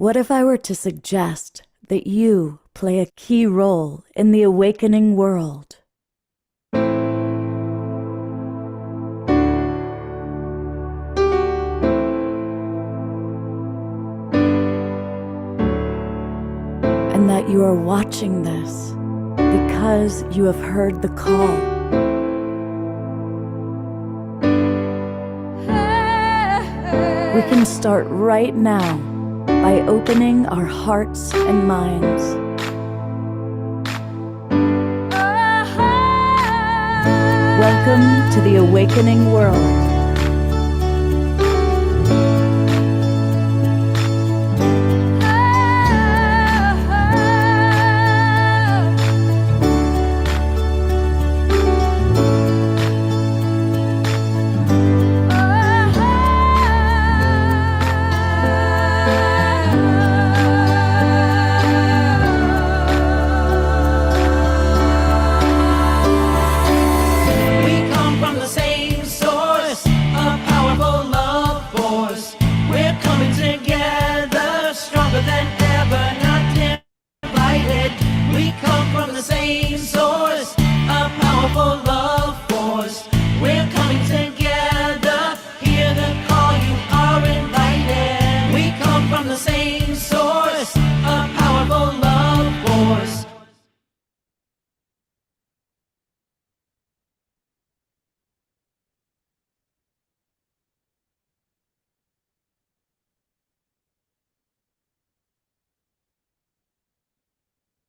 What if I were to suggest that you play a key role in the awakening world? And that you are watching this because you have heard the call. We can start right now by opening our hearts and minds. Welcome to the awakening world.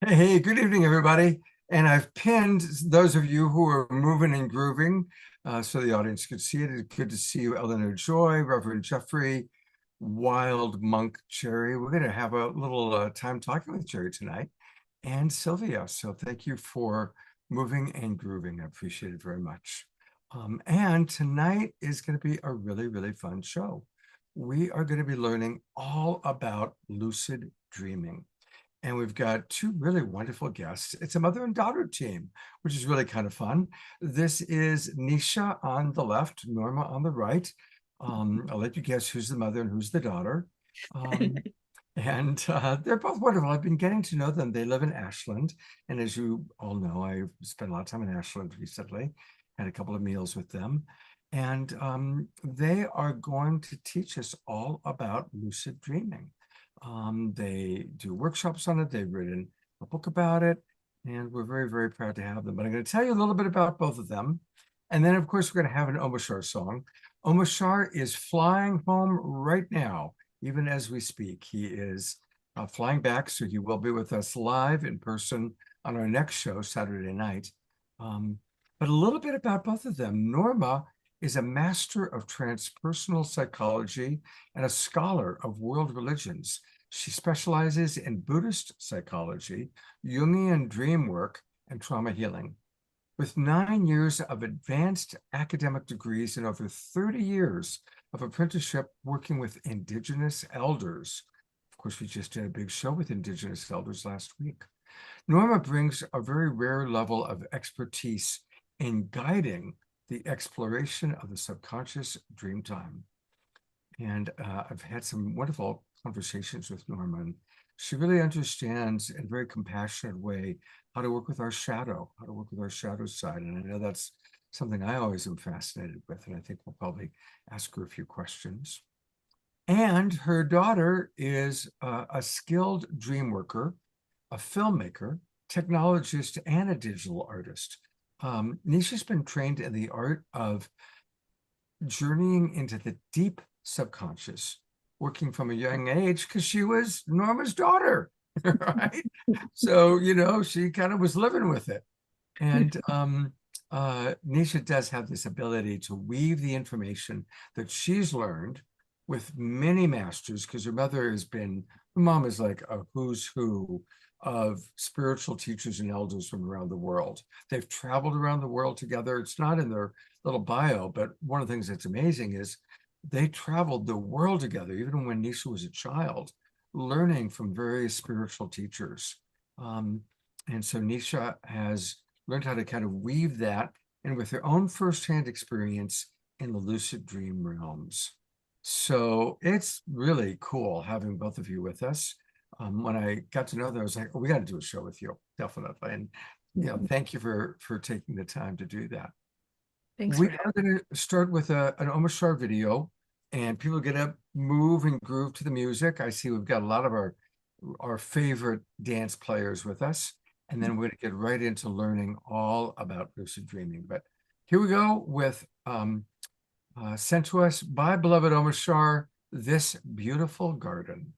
Hey, good evening, everybody. And I've pinned those of you who are moving and grooving so the audience could see it. It's good to see you, Eleanor Joy, Reverend Jeffrey, Wild Monk Cherry. We're going to have a little time talking with Jerry tonight, and Sylvia. So thank you for moving and grooving. I appreciate it very much. And tonight is going to be a really, really fun show. We are going to be learning all about lucid dreaming. And we've got two really wonderful guests. It's a mother and daughter team, which is really kind of fun. This is Nisha on the left, Norma on the right. I'll let you guess who's the mother and who's the daughter. And they're both wonderful. I've been getting to know them. They live in Ashland. And as you all know, I spent a lot of time in Ashland recently, had a couple of meals with them. And they are going to teach us all about lucid dreaming. They do workshops on it. They've written a book about it, and we're very, very proud to have them. But I'm going to tell you a little bit about both of them. And then, of course, we're going to have an Omashar song. Omashar is flying home right now, even as we speak. He is flying back, so he will be with us live in person on our next show, Saturday night. But a little bit about both of them. Norma is a master of transpersonal psychology and a scholar of world religions. She specializes in Buddhist psychology, Jungian dream work, and trauma healing. With 9 years of advanced academic degrees and over 30 years of apprenticeship working with Indigenous elders. Of course, we just did a big show with Indigenous elders last week. Norma brings a very rare level of expertise in guiding the exploration of the subconscious dream time. And I've had some wonderful conversations with Norma. And she really understands in a very compassionate way how to work with our shadow, how to work with our shadow side. And I know that's something I always am fascinated with. And I think we'll probably ask her a few questions. And her daughter is a skilled dream worker, a filmmaker, technologist, and a digital artist. Nisha's been trained in the art of journeying into the deep subconscious, working from a young age because she was Norma's daughter, right? So, you know, she kind of was living with it. And Nisha does have this ability to weave the information that she's learned with many masters, because her mother has been, her mom is like a who's who of spiritual teachers and elders from around the world. They've traveled around the world together. It's not in their little bio, but one of the things that's amazing is they traveled the world together, even when Nisha was a child, learning from various spiritual teachers. And so Nisha has learned how to kind of weave that in with her own firsthand experience in the lucid dream realms. So it's really cool having both of you with us. When I got to know them, I was like, oh, we got to do a show with you, definitely. And thank you for taking the time to do that. Thanks We for are going to start with an Omashar video, and people get up, move, and groove to the music. I see we've got a lot of our favorite dance players with us, and then we're going to get right into learning all about lucid dreaming. But here we go with sent to us by beloved Omashar, This Beautiful Garden.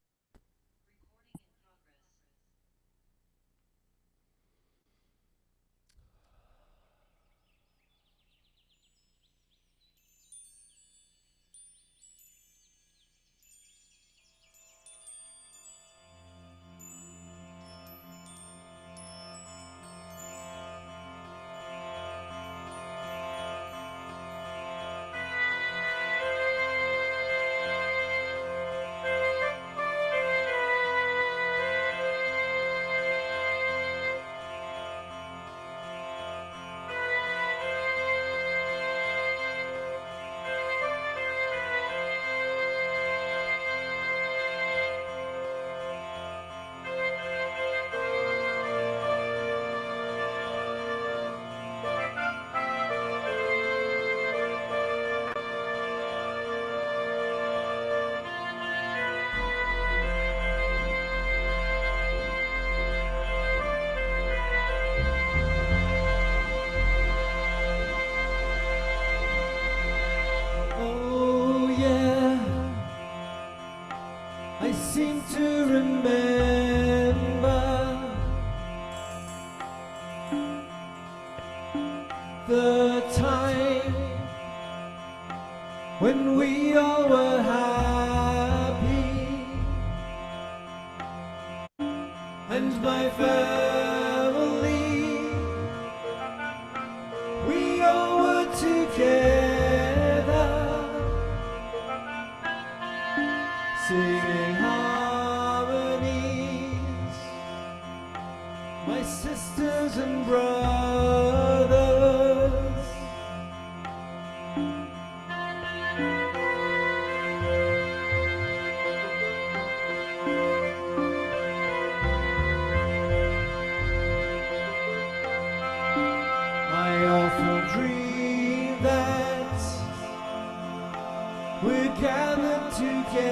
I seem to remember the time when we all were happy, and my family, we all were together, singing harmonies, my sisters and brothers. I often dream that we're gathered together,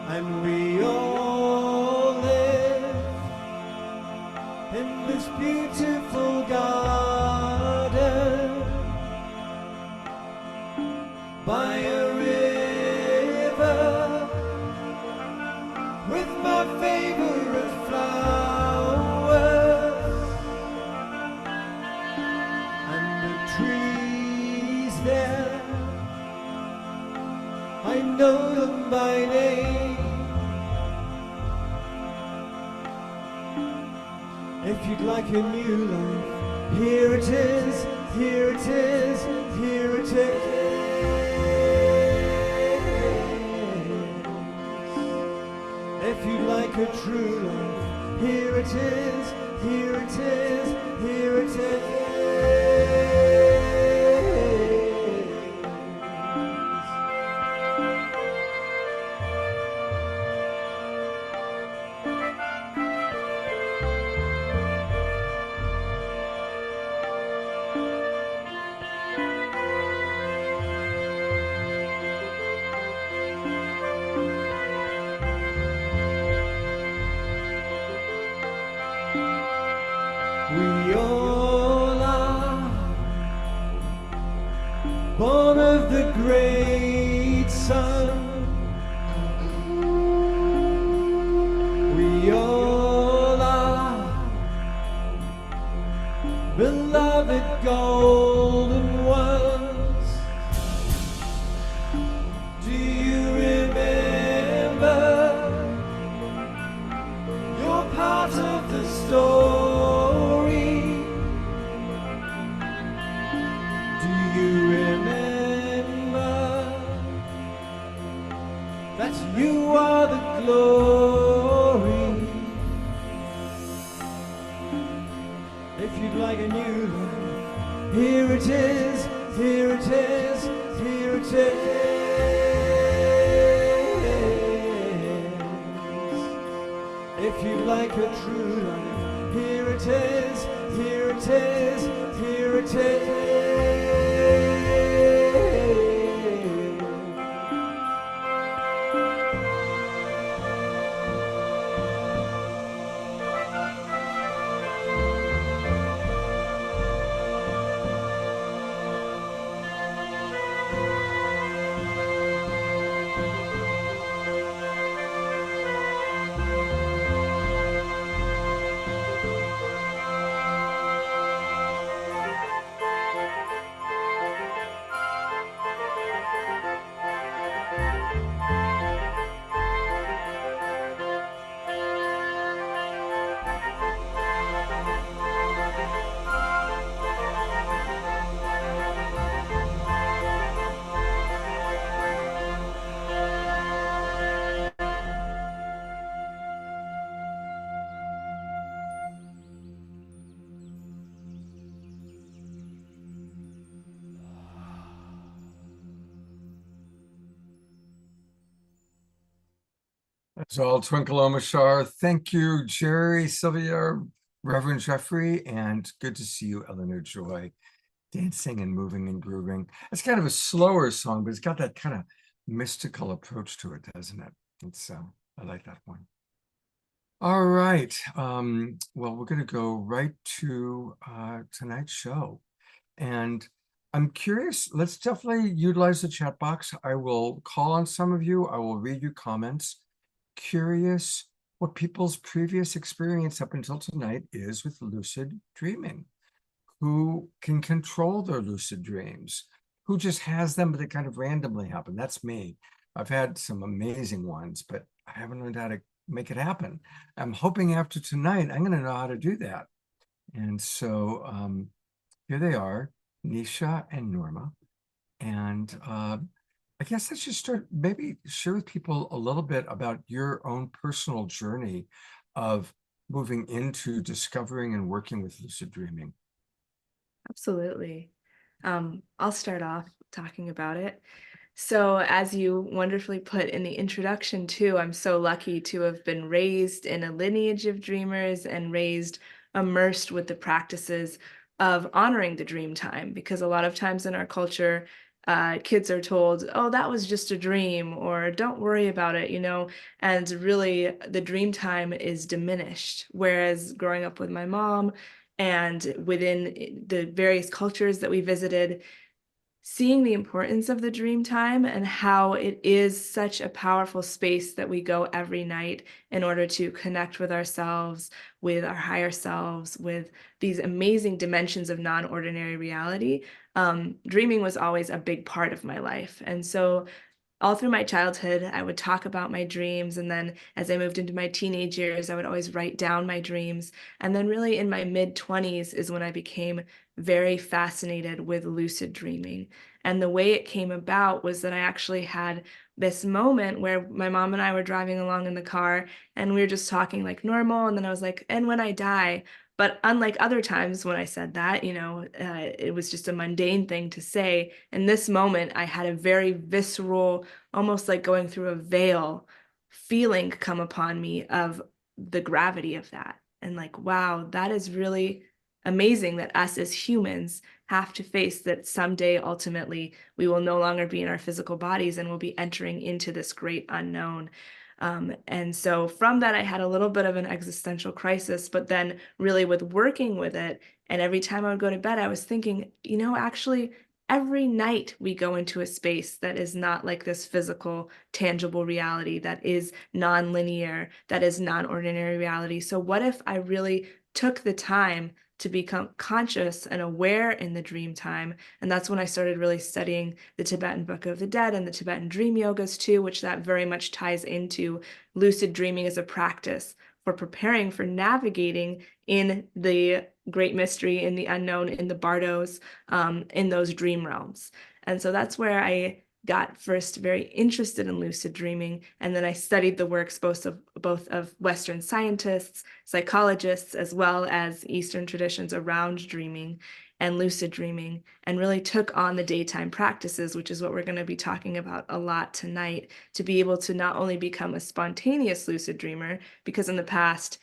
and we all live in this beautiful garden by a river with my favorite flowers and the trees there. I know them by name. If you'd like a new life, here it is, here it is, here it is. If you'd like a true life, here it is, here it is, here it is. We all are born of the great sun. We all are beloved golden ones. Do you remember? You're part of the story. Do you remember that you are the glory? If you'd like a new life, here it is, here it is, here it is. If you like a true life, here it is, here it is, here it is. That's all, Twinkle Omashar. Thank you, Jerry, Sylvia, Reverend Jeffrey, and good to see you, Eleanor Joy, dancing and moving and grooving. It's kind of a slower song, but it's got that kind of mystical approach to it, doesn't it? It's I like that one. All right. Well, we're going to go right to tonight's show. And I'm curious, let's definitely utilize the chat box. I will call on some of you. I will read your comments. Curious what people's previous experience up until tonight is with lucid dreaming. Who can control their lucid dreams? Who just has them, but they kind of randomly happen? That's me. I've had some amazing ones, but I haven't learned how to make it happen. I'm hoping after tonight, I'm going to know how to do that. And so here they are, Nisha and Norma. And I guess let's just start, maybe share with people a little bit about your own personal journey of moving into discovering and working with lucid dreaming. Absolutely. I'll start off talking about it. So, as you wonderfully put in the introduction, too, I'm so lucky to have been raised in a lineage of dreamers and raised immersed with the practices of honoring the dream time, because a lot of times in our culture, kids are told, oh, that was just a dream, or don't worry about it, and really the dream time is diminished. Whereas growing up with my mom and within the various cultures that we visited, seeing the importance of the dream time and how it is such a powerful space that we go every night in order to connect with ourselves, with our higher selves, with these amazing dimensions of non-ordinary reality. Dreaming was always a big part of my life. And so all through my childhood, I would talk about my dreams. And then as I moved into my teenage years, I would always write down my dreams. And then really in my mid-20s is when I became very fascinated with lucid dreaming. And the way it came about was that I actually had this moment where my mom and I were driving along in the car and we were just talking like normal. And then I was like, and when I die. But unlike other times when I said that, it was just a mundane thing to say. In this moment, I had a very visceral, almost like going through a veil feeling come upon me of the gravity of that. And like, wow, that is really amazing that us as humans have to face that someday, ultimately, we will no longer be in our physical bodies and we'll be entering into this great unknown. And so from that, I had a little bit of an existential crisis, but then really with working with it, and every time I would go to bed, I was thinking, actually, every night we go into a space that is not like this physical, tangible reality, that is non-linear, that is non-ordinary reality. So what if I really took the time to become conscious and aware in the dream time? And that's when I started really studying the Tibetan Book of the Dead and the Tibetan dream yogas too, which that very much ties into lucid dreaming as a practice for preparing for navigating in the great mystery, in the unknown, in the bardos, in those dream realms. And so that's where I got first very interested in lucid dreaming, and then I studied the works both of Western scientists, psychologists, as well as Eastern traditions around dreaming and lucid dreaming, and really took on the daytime practices, which is what we're going to be talking about a lot tonight, to be able to not only become a spontaneous lucid dreamer, because in the past,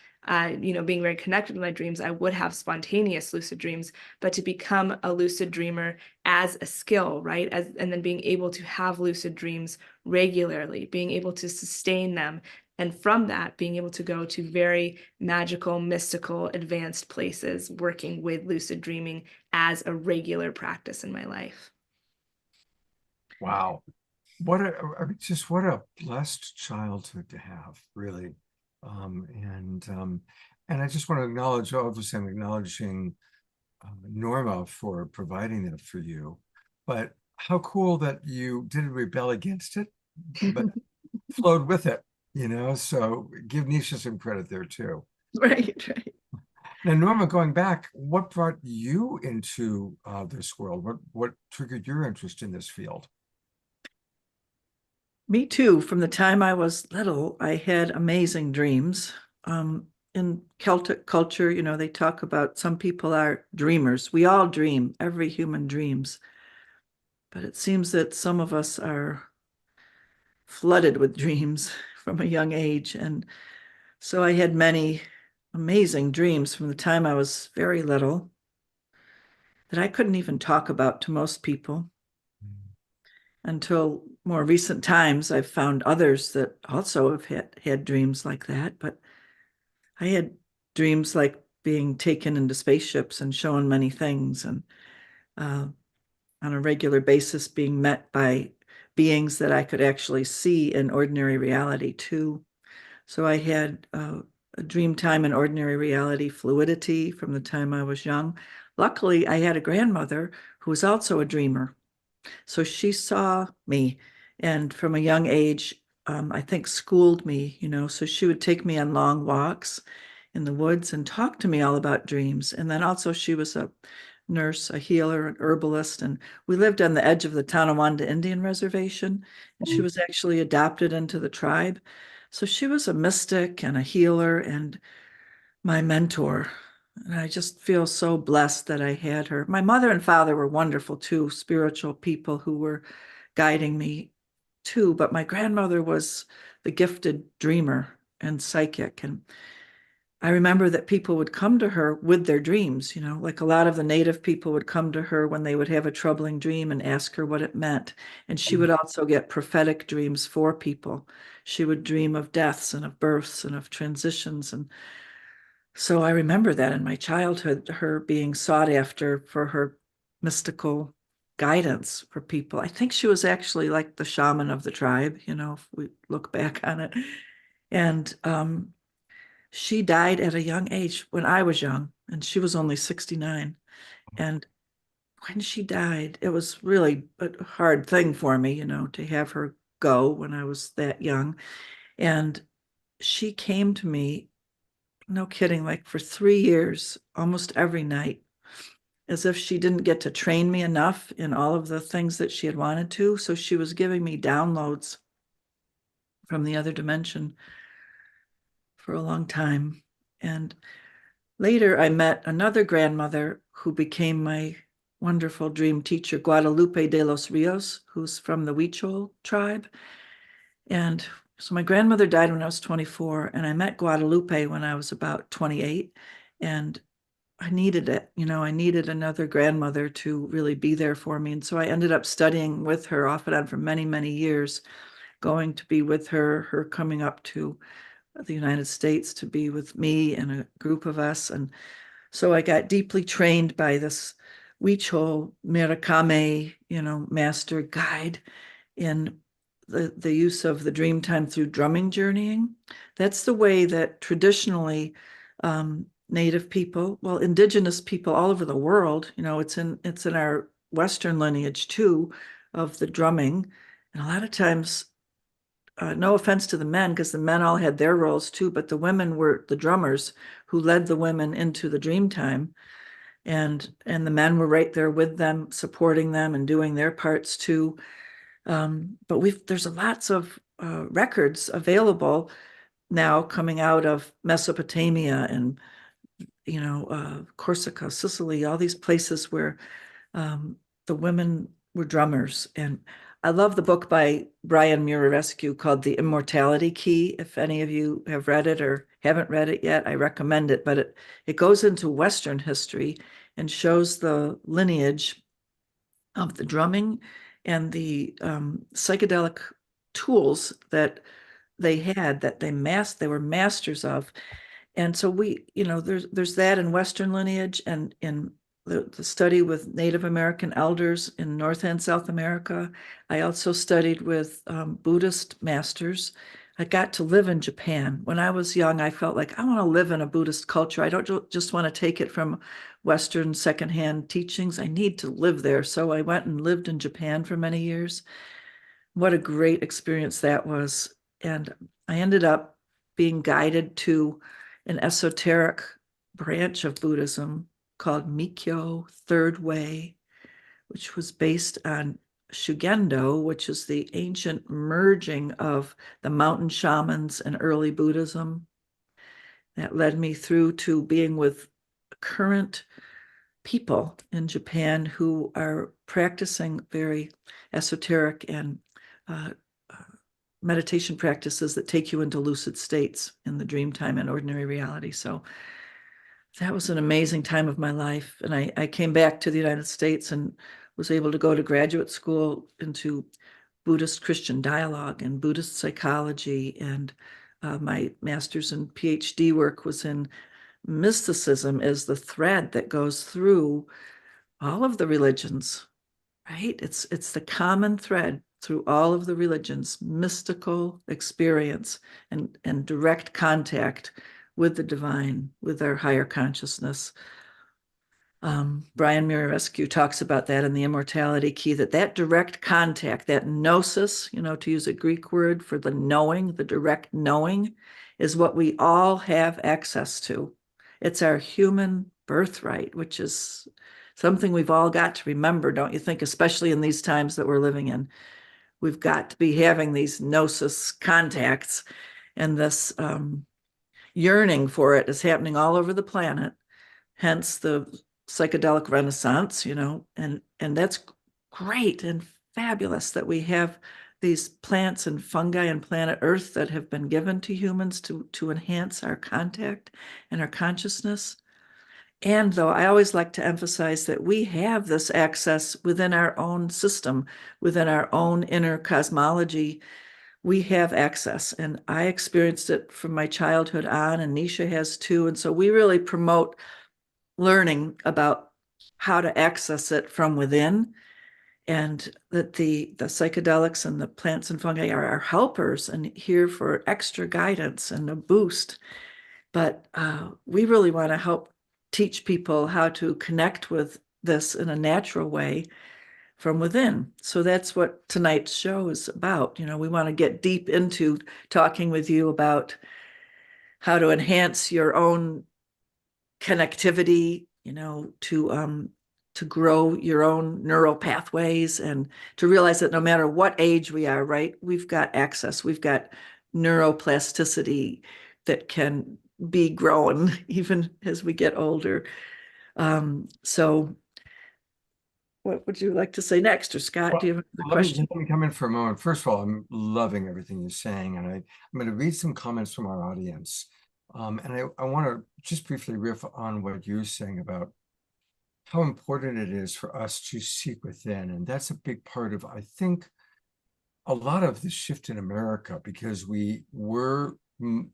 being very connected with my dreams, I would have spontaneous lucid dreams, but to become a lucid dreamer as a skill, right? And then being able to have lucid dreams regularly, being able to sustain them. And from that, being able to go to very magical, mystical, advanced places, working with lucid dreaming as a regular practice in my life. Wow. What a blessed childhood to have, really. And I just want to acknowledge, obviously I'm acknowledging Norma for providing that for you, but how cool that you didn't rebel against it, but flowed with it, so give Nisha some credit there too. Right. Now, Norma, going back, what brought you into this world? What triggered your interest in this field? Me too. From the time I was little, I had amazing dreams. In Celtic culture, they talk about some people are dreamers. We all dream. Every human dreams. But it seems that some of us are flooded with dreams from a young age. And so I had many amazing dreams from the time I was very little that I couldn't even talk about to most people. Until more recent times, I've found others that also have had dreams like that. But I had dreams like being taken into spaceships and shown many things, and on a regular basis being met by beings that I could actually see in ordinary reality too. So I had a dream time in ordinary reality fluidity from the time I was young. Luckily, I had a grandmother who was also a dreamer. So she saw me, and from a young age, I think schooled me, so she would take me on long walks in the woods and talk to me all about dreams. And then also she was a nurse, a healer, an herbalist, and we lived on the edge of the Tonawanda Indian Reservation, and she was actually adopted into the tribe. So she was a mystic and a healer and my mentor. And I just feel so blessed that I had her. My mother and father were wonderful too, spiritual people who were guiding me too. But my grandmother was the gifted dreamer and psychic. And I remember that people would come to her with their dreams, like a lot of the native people would come to her when they would have a troubling dream and ask her what it meant. And she would also get prophetic dreams for people. She would dream of deaths and of births and of transitions. And so I remember that in my childhood, her being sought after for her mystical guidance for people. I think she was actually like the shaman of the tribe, if we look back on it. And she died at a young age when I was young, and she was only 69. And when she died, it was really a hard thing for me, to have her go when I was that young. And she came to me, no kidding, like for 3 years, almost every night, as if she didn't get to train me enough in all of the things that she had wanted to. So she was giving me downloads from the other dimension for a long time. And later I met another grandmother who became my wonderful dream teacher, Guadalupe de los Rios, who's from the Huichol tribe. And so my grandmother died when I was 24, and I met Guadalupe when I was about 28. And I needed it. I needed another grandmother to really be there for me. And so I ended up studying with her off and on for many, many years, going to be with her coming up to the United States to be with me and a group of us. And so I got deeply trained by this Huichol Mirakame, master guide in the use of the dream time through drumming journeying. That's the way that traditionally Native people, well, indigenous people all over the world, it's in our Western lineage too, of the drumming. And a lot of times, no offense to the men, because the men all had their roles too, but the women were the drummers who led the women into the dream time. And the men were right there with them, supporting them and doing their parts too. But there's lots of records available now coming out of Mesopotamia and, Corsica, Sicily, all these places where the women were drummers. And I love the book by Brian Murarescu called The Immortality Key. If any of you have read it or haven't read it yet, I recommend it. But it goes into Western history and shows the lineage of the drumming and the psychedelic tools that they had, that they were masters of. And so there's that in Western lineage, and in the study with Native American elders in North and South America. I also studied with Buddhist masters. I got to live in Japan. When I was young, I felt like I want to live in a Buddhist culture. I don't just want to take it from Western secondhand teachings. I need to live there. So I went and lived in Japan for many years. What a great experience that was. And I ended up being guided to an esoteric branch of Buddhism called Mikyo, Third Way, which was based on Shugendo, which is the ancient merging of the mountain shamans and early Buddhism. That led me through to being with current people in Japan who are practicing very esoteric and meditation practices that take you into lucid states in the dream time and ordinary reality. So that was an amazing time of my life. And I came back to the United States and was able to go to graduate school into Buddhist Christian dialogue and Buddhist psychology. And my master's and PhD work was in mysticism as the thread that goes through all of the religions, right? It's the common thread through all of the religions, mystical experience and direct contact with the divine, with our higher consciousness. Brian Murarescu talks about that in The Immortality Key, that direct contact, that gnosis, to use a Greek word for the knowing, the direct knowing, is what we all have access to. It's our human birthright, which is something we've all got to remember, don't you think, especially in these times that we're living in. We've got to be having these gnosis contacts, and this yearning for it is happening all over the planet, hence the psychedelic renaissance, and that's great and fabulous that we have these plants and fungi and planet Earth that have been given to humans to enhance our contact and our consciousness. And though I always like to emphasize that we have this access within our own system, within our own inner cosmology, we have access. And I experienced it from my childhood on, and Nisha has too. And so we really promote learning about how to access it from within, and that the psychedelics and the plants and fungi are our helpers and here for extra guidance and a boost. But we really want to help teach people how to connect with this in a natural way from within. So that's what tonight's show is about. We want to get deep into talking with you about how to enhance your own connectivity, to grow your own neural pathways, and to realize that no matter what age we are, right, we've got access. We've got neuroplasticity that can be grown even as we get older. So what would you like to say next? Or Scott, do you have a question? Let me come in for a moment. First of all, I'm loving everything you're saying, and I'm going to read some comments from our audience. And I want to just briefly riff on what you're saying about how important it is for us to seek within. And that's a big part of, I think, a lot of the shift in America, because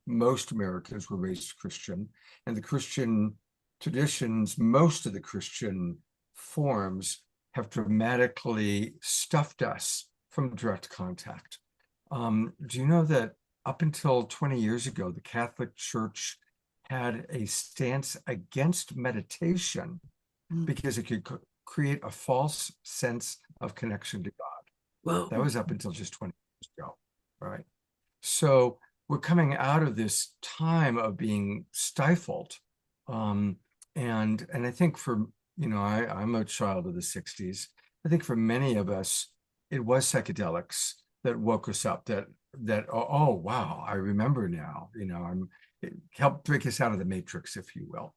most Americans were raised Christian, and the Christian traditions, most of the Christian forms have dramatically stuffed us from direct contact. Do you know that up until 20 years ago, the Catholic Church had a stance against meditation because it could create a false sense of connection to God? Well, that was up until just 20 years ago, right? So we're coming out of this time of being stifled. And I think for, I'm a child of the 60s. I think for many of us, it was psychedelics that woke us up, that oh wow, I remember now, it helped break us out of the matrix, if you will.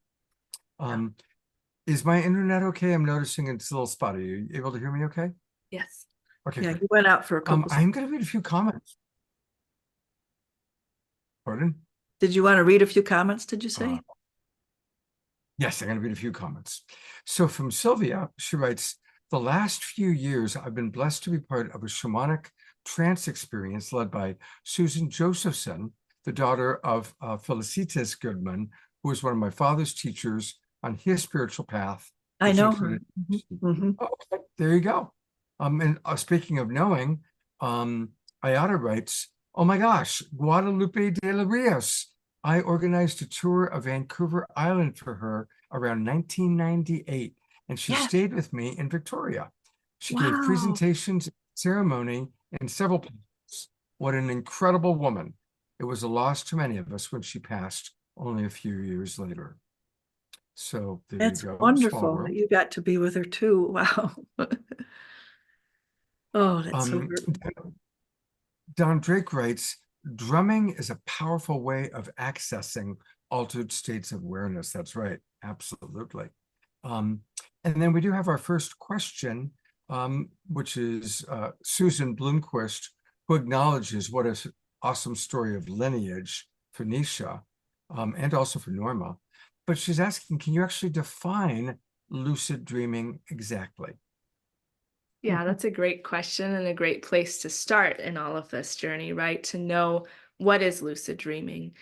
Is my internet okay? I'm noticing it's a little spotty. Are you able to hear me okay? Yes. Okay, Yeah, great. you went out for a couple. I'm going to read a few comments. Pardon? Did you want to read a few comments, did you say? Yes, I'm going to read a few comments. So from Sylvia, she writes, the last few years, I've been blessed to be part of a shamanic trance experience led by Susan Josephson, the daughter of Felicitas Goodman, who was one of my father's teachers on his spiritual path. I which know included- her. Mhm. Oh, okay, there you go. And speaking of knowing, Ayada writes, oh my gosh, Guadalupe de los Rios. I organized a tour of Vancouver Island for her around 1998, and she Yeah. stayed with me in Victoria. She gave Wow. presentations, ceremony, and several places. What an incredible woman. It was a loss to many of us when she passed only a few years later. So there That's you go. Small wonderful world. that you got to be with her too. Wow. Oh, that's so good. Don Drake writes, drumming is a powerful way of accessing altered states of awareness. That's right. Absolutely. And then we do have our first question, which is Susan Bloomquist, who acknowledges what an awesome story of lineage for Nisha and also for Norma. But she's asking, can you actually define lucid dreaming exactly? Yeah, that's a great question and a great place to start in all of this journey, right? To know what is lucid dreaming.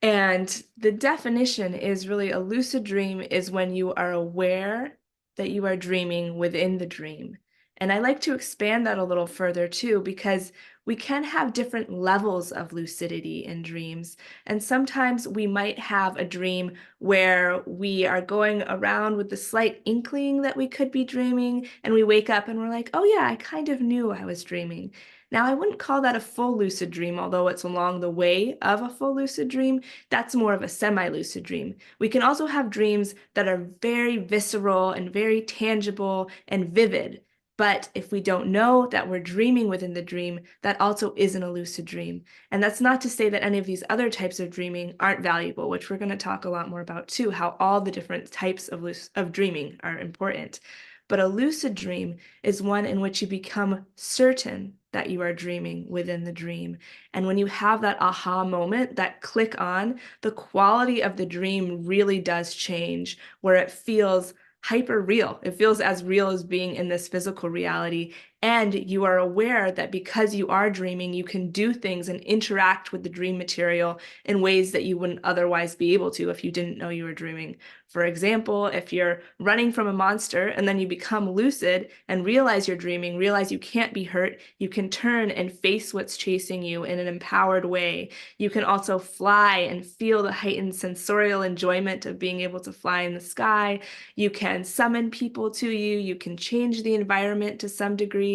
And the definition is really a lucid dream is when you are aware that you are dreaming within the dream. And I like to expand that a little further too, because we can have different levels of lucidity in dreams. And sometimes we might have a dream where we are going around with the slight inkling that we could be dreaming, and we wake up and we're like, oh yeah, I kind of knew I was dreaming. Now, I wouldn't call that a full lucid dream, although it's along the way of a full lucid dream. That's more of a semi-lucid dream. We can also have dreams that are very visceral and very tangible and vivid. But if we don't know that we're dreaming within the dream, that also isn't a lucid dream. And that's not to say that any of these other types of dreaming aren't valuable, which we're going to talk a lot more about too, how all the different types of dreaming are important. But a lucid dream is one in which you become certain that you are dreaming within the dream. And when you have that aha moment, that click on, the quality of the dream really does change, where it feels hyper real. It feels as real as being in this physical reality. And you are aware that because you are dreaming, you can do things and interact with the dream material in ways that you wouldn't otherwise be able to if you didn't know you were dreaming. For example, if you're running from a monster and then you become lucid and realize you're dreaming, realize you can't be hurt, you can turn and face what's chasing you in an empowered way. You can also fly and feel the heightened sensorial enjoyment of being able to fly in the sky. You can summon people to you. You can change the environment to some degrees.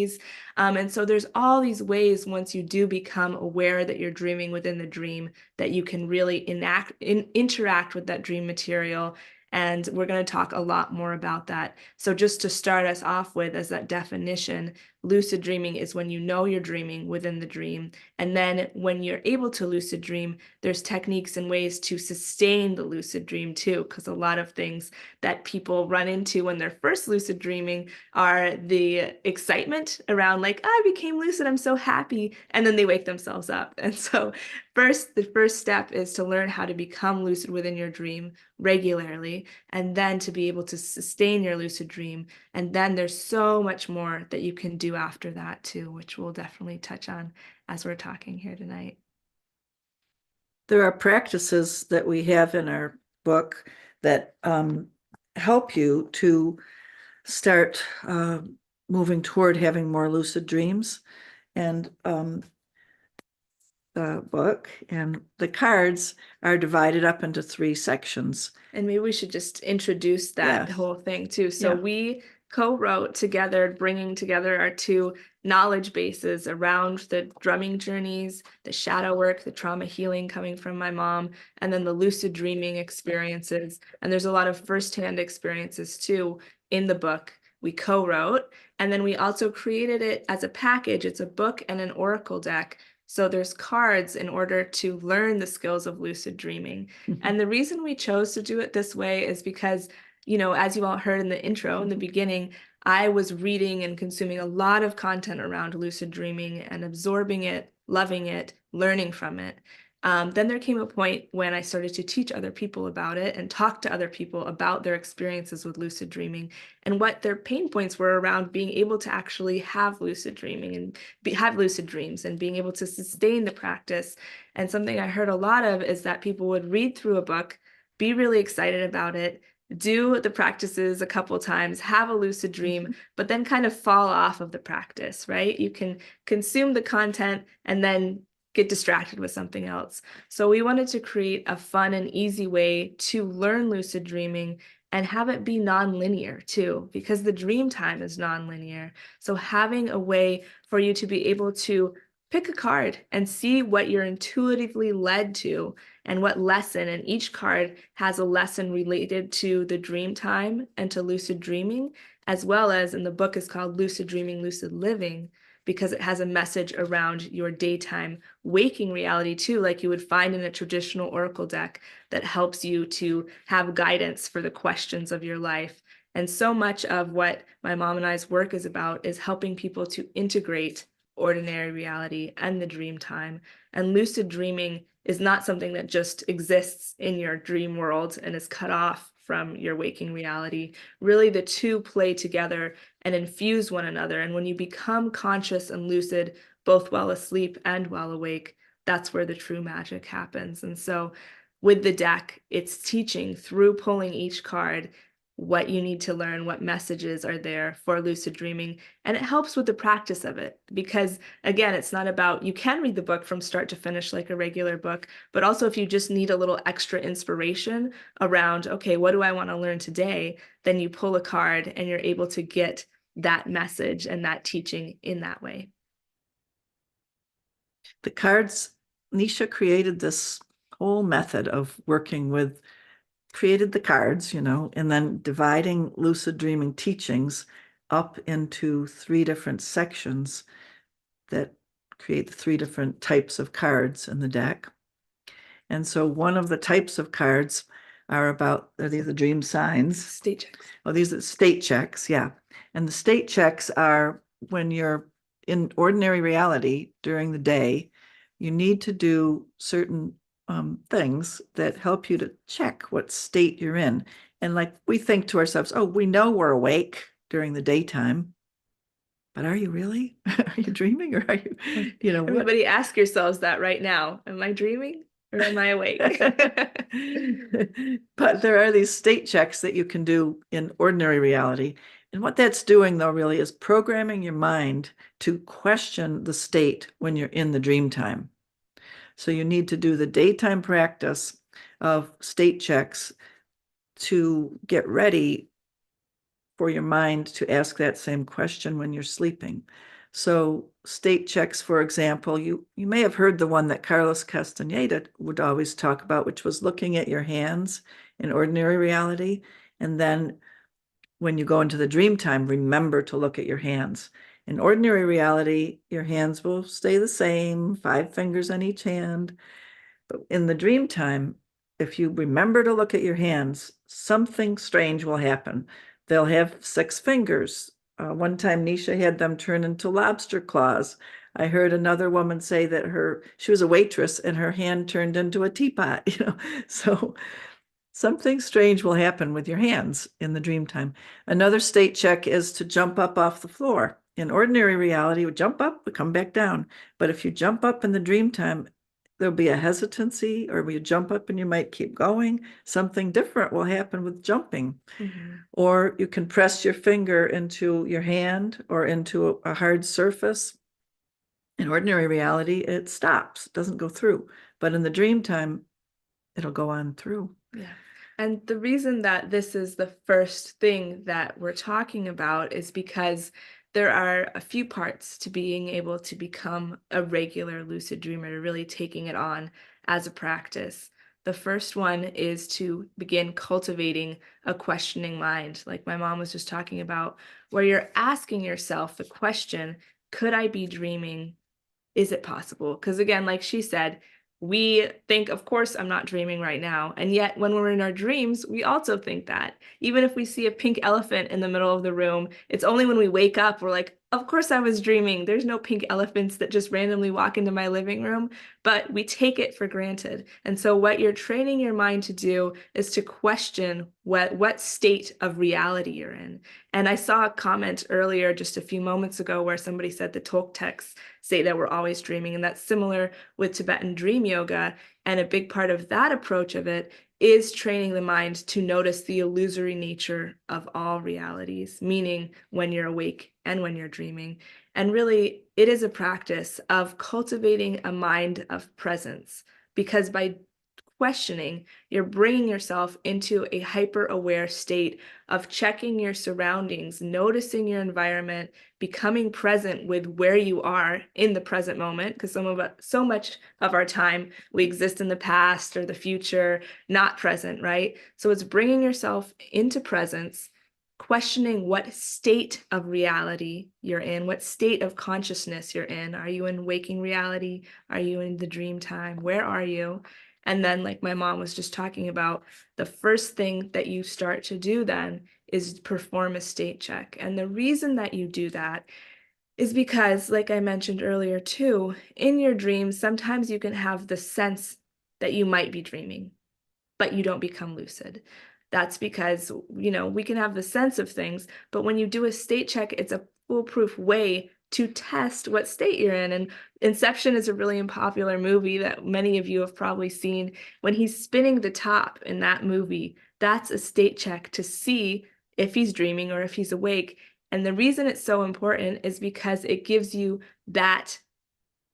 And so there's all these ways once you do become aware that you're dreaming within the dream that you can really interact with that dream material. And we're going to talk a lot more about that. So just to start us off with as that definition, lucid dreaming is when you know you're dreaming within the dream. And then when you're able to lucid dream, there's techniques and ways to sustain the lucid dream too, because a lot of things that people run into when they're first lucid dreaming are the excitement around like, I became lucid, I'm so happy, and then they wake themselves up. And so the first step is to learn how to become lucid within your dream regularly, and then to be able to sustain your lucid dream. And then there's so much more that you can do after that too, which we'll definitely touch on as we're talking here tonight. There are practices that we have in our book that help you to start moving toward having more lucid dreams. And the book and the cards are divided up into 3 sections. And maybe we should just introduce that Yes. whole thing too. So Yeah. we co-wrote together, bringing together our 2 knowledge bases around the drumming journeys, the shadow work, the trauma healing coming from my mom, and then the lucid dreaming experiences. And there's a lot of firsthand experiences too in the book we co-wrote, and then we also created it as a package. It's a book and an oracle deck. So there's cards in order to learn the skills of lucid dreaming. And the reason we chose to do it this way is because, you know, as you all heard in the intro, in the beginning, I was reading and consuming a lot of content around lucid dreaming and absorbing it, loving it, learning from it. Then there came a point when I started to teach other people about it and talk to other people about their experiences with lucid dreaming and what their pain points were around being able to actually have lucid dreaming and have lucid dreams and being able to sustain the practice. And something I heard a lot of is that people would read through a book, be really excited about it, do the practices a couple times, have a lucid dream, but then kind of fall off of the practice, right? You can consume the content and then get distracted with something else. So we wanted to create a fun and easy way to learn lucid dreaming and have it be non-linear too, because the dream time is non-linear. So having a way for you to be able to pick a card and see what you're intuitively led to and what lesson, and each card has a lesson related to the dream time and to lucid dreaming, as well as, in the book is called Lucid Dreaming, Lucid Living, because it has a message around your daytime waking reality too, like you would find in a traditional oracle deck that helps you to have guidance for the questions of your life. And so much of what my mom and I's work is about is helping people to integrate ordinary reality and the dream time. And lucid dreaming is not something that just exists in your dream world and is cut off from your waking reality. Really, the two play together and infuse one another. And when you become conscious and lucid, both while asleep and while awake, that's where the true magic happens. And so with the deck, it's teaching through pulling each card what you need to learn, what messages are there for lucid dreaming. And it helps with the practice of it because, again, it's not about, you can read the book from start to finish like a regular book, but also if you just need a little extra inspiration around, okay, what do I want to learn today? Then you pull a card and you're able to get that message and that teaching in that way. The cards, Nisha created this whole method of working with, created the cards, you know, and then dividing lucid dreaming teachings up into 3 different sections that create the 3 different types of cards in the deck. And so one of the types of cards are about, are these the dream signs? State checks. Oh, these are state checks, yeah. And the state checks are when you're in ordinary reality during the day, you need to do certain things that help you to check what state you're in. And like we think to ourselves, oh, we know we're awake during the daytime, but are you really? Are you dreaming or are you, you know, Everybody ask yourselves that right now. Am I dreaming or am I awake? But there are these state checks that you can do in ordinary reality. And what that's doing though really is programming your mind to question the state when you're in the dream time. So you need to do the daytime practice of state checks to get ready for your mind to ask that same question when you're sleeping. So state checks, for example, you may have heard the one that Carlos Castaneda would always talk about, which was looking at your hands in ordinary reality. And then when you go into the dream time, remember to look at your hands. In ordinary reality, your hands will stay the same, 5 fingers on each hand. But in the dream time, if you remember to look at your hands, something strange will happen. They'll have 6 fingers. One time Nisha had them turn into lobster claws. I heard another woman say that she was a waitress and her hand turned into a teapot, you know. So something strange will happen with your hands in the dream time. Another state check is to jump up off the floor. In ordinary reality, we jump up, we come back down. But if you jump up in the dream time, there'll be a hesitancy, or you jump up and you might keep going. Something different will happen with jumping. Mm-hmm. Or you can press your finger into your hand or into a hard surface. In ordinary reality, it stops, it doesn't go through. But in the dream time, it'll go on through. Yeah. And the reason that this is the first thing that we're talking about is because there are a few parts to being able to become a regular lucid dreamer, to really taking it on as a practice. The first one is to begin cultivating a questioning mind, like my mom was just talking about, where you're asking yourself the question, could I be dreaming? Is it possible? Because again, like she said, we think, of course, I'm not dreaming right now. And yet, when we're in our dreams, we also think that. Even if we see a pink elephant in the middle of the room, it's only when we wake up, we're like, of course I was dreaming. There's no pink elephants that just randomly walk into my living room, but we take it for granted. And so what you're training your mind to do is to question what state of reality you're in. And I saw a comment earlier just a few moments ago where somebody said the Toltecs say that we're always dreaming, and that's similar with Tibetan dream yoga. And a big part of that approach of it is training the mind to notice the illusory nature of all realities, meaning when you're awake and when you're dreaming. And really, it is a practice of cultivating a mind of presence, because by questioning, you're bringing yourself into a hyper-aware state of checking your surroundings, noticing your environment, becoming present with where you are in the present moment, because so much of our time we exist in the past or the future, not present, right? So it's bringing yourself into presence, questioning what state of reality you're in, what state of consciousness you're in. Are you in waking reality? Are you in the dream time? Where are you? And then, like my mom was just talking about, the first thing that you start to do then is perform a state check. And the reason that you do that is because, like I mentioned earlier too, in your dreams, sometimes you can have the sense that you might be dreaming, but you don't become lucid. That's because, we can have the sense of things, but when you do a state check, it's a foolproof way to test what state you're in. And Inception is a really popular movie that many of you have probably seen. When he's spinning the top in that movie, that's a state check to see if he's dreaming or if he's awake. And the reason it's so important is because it gives you that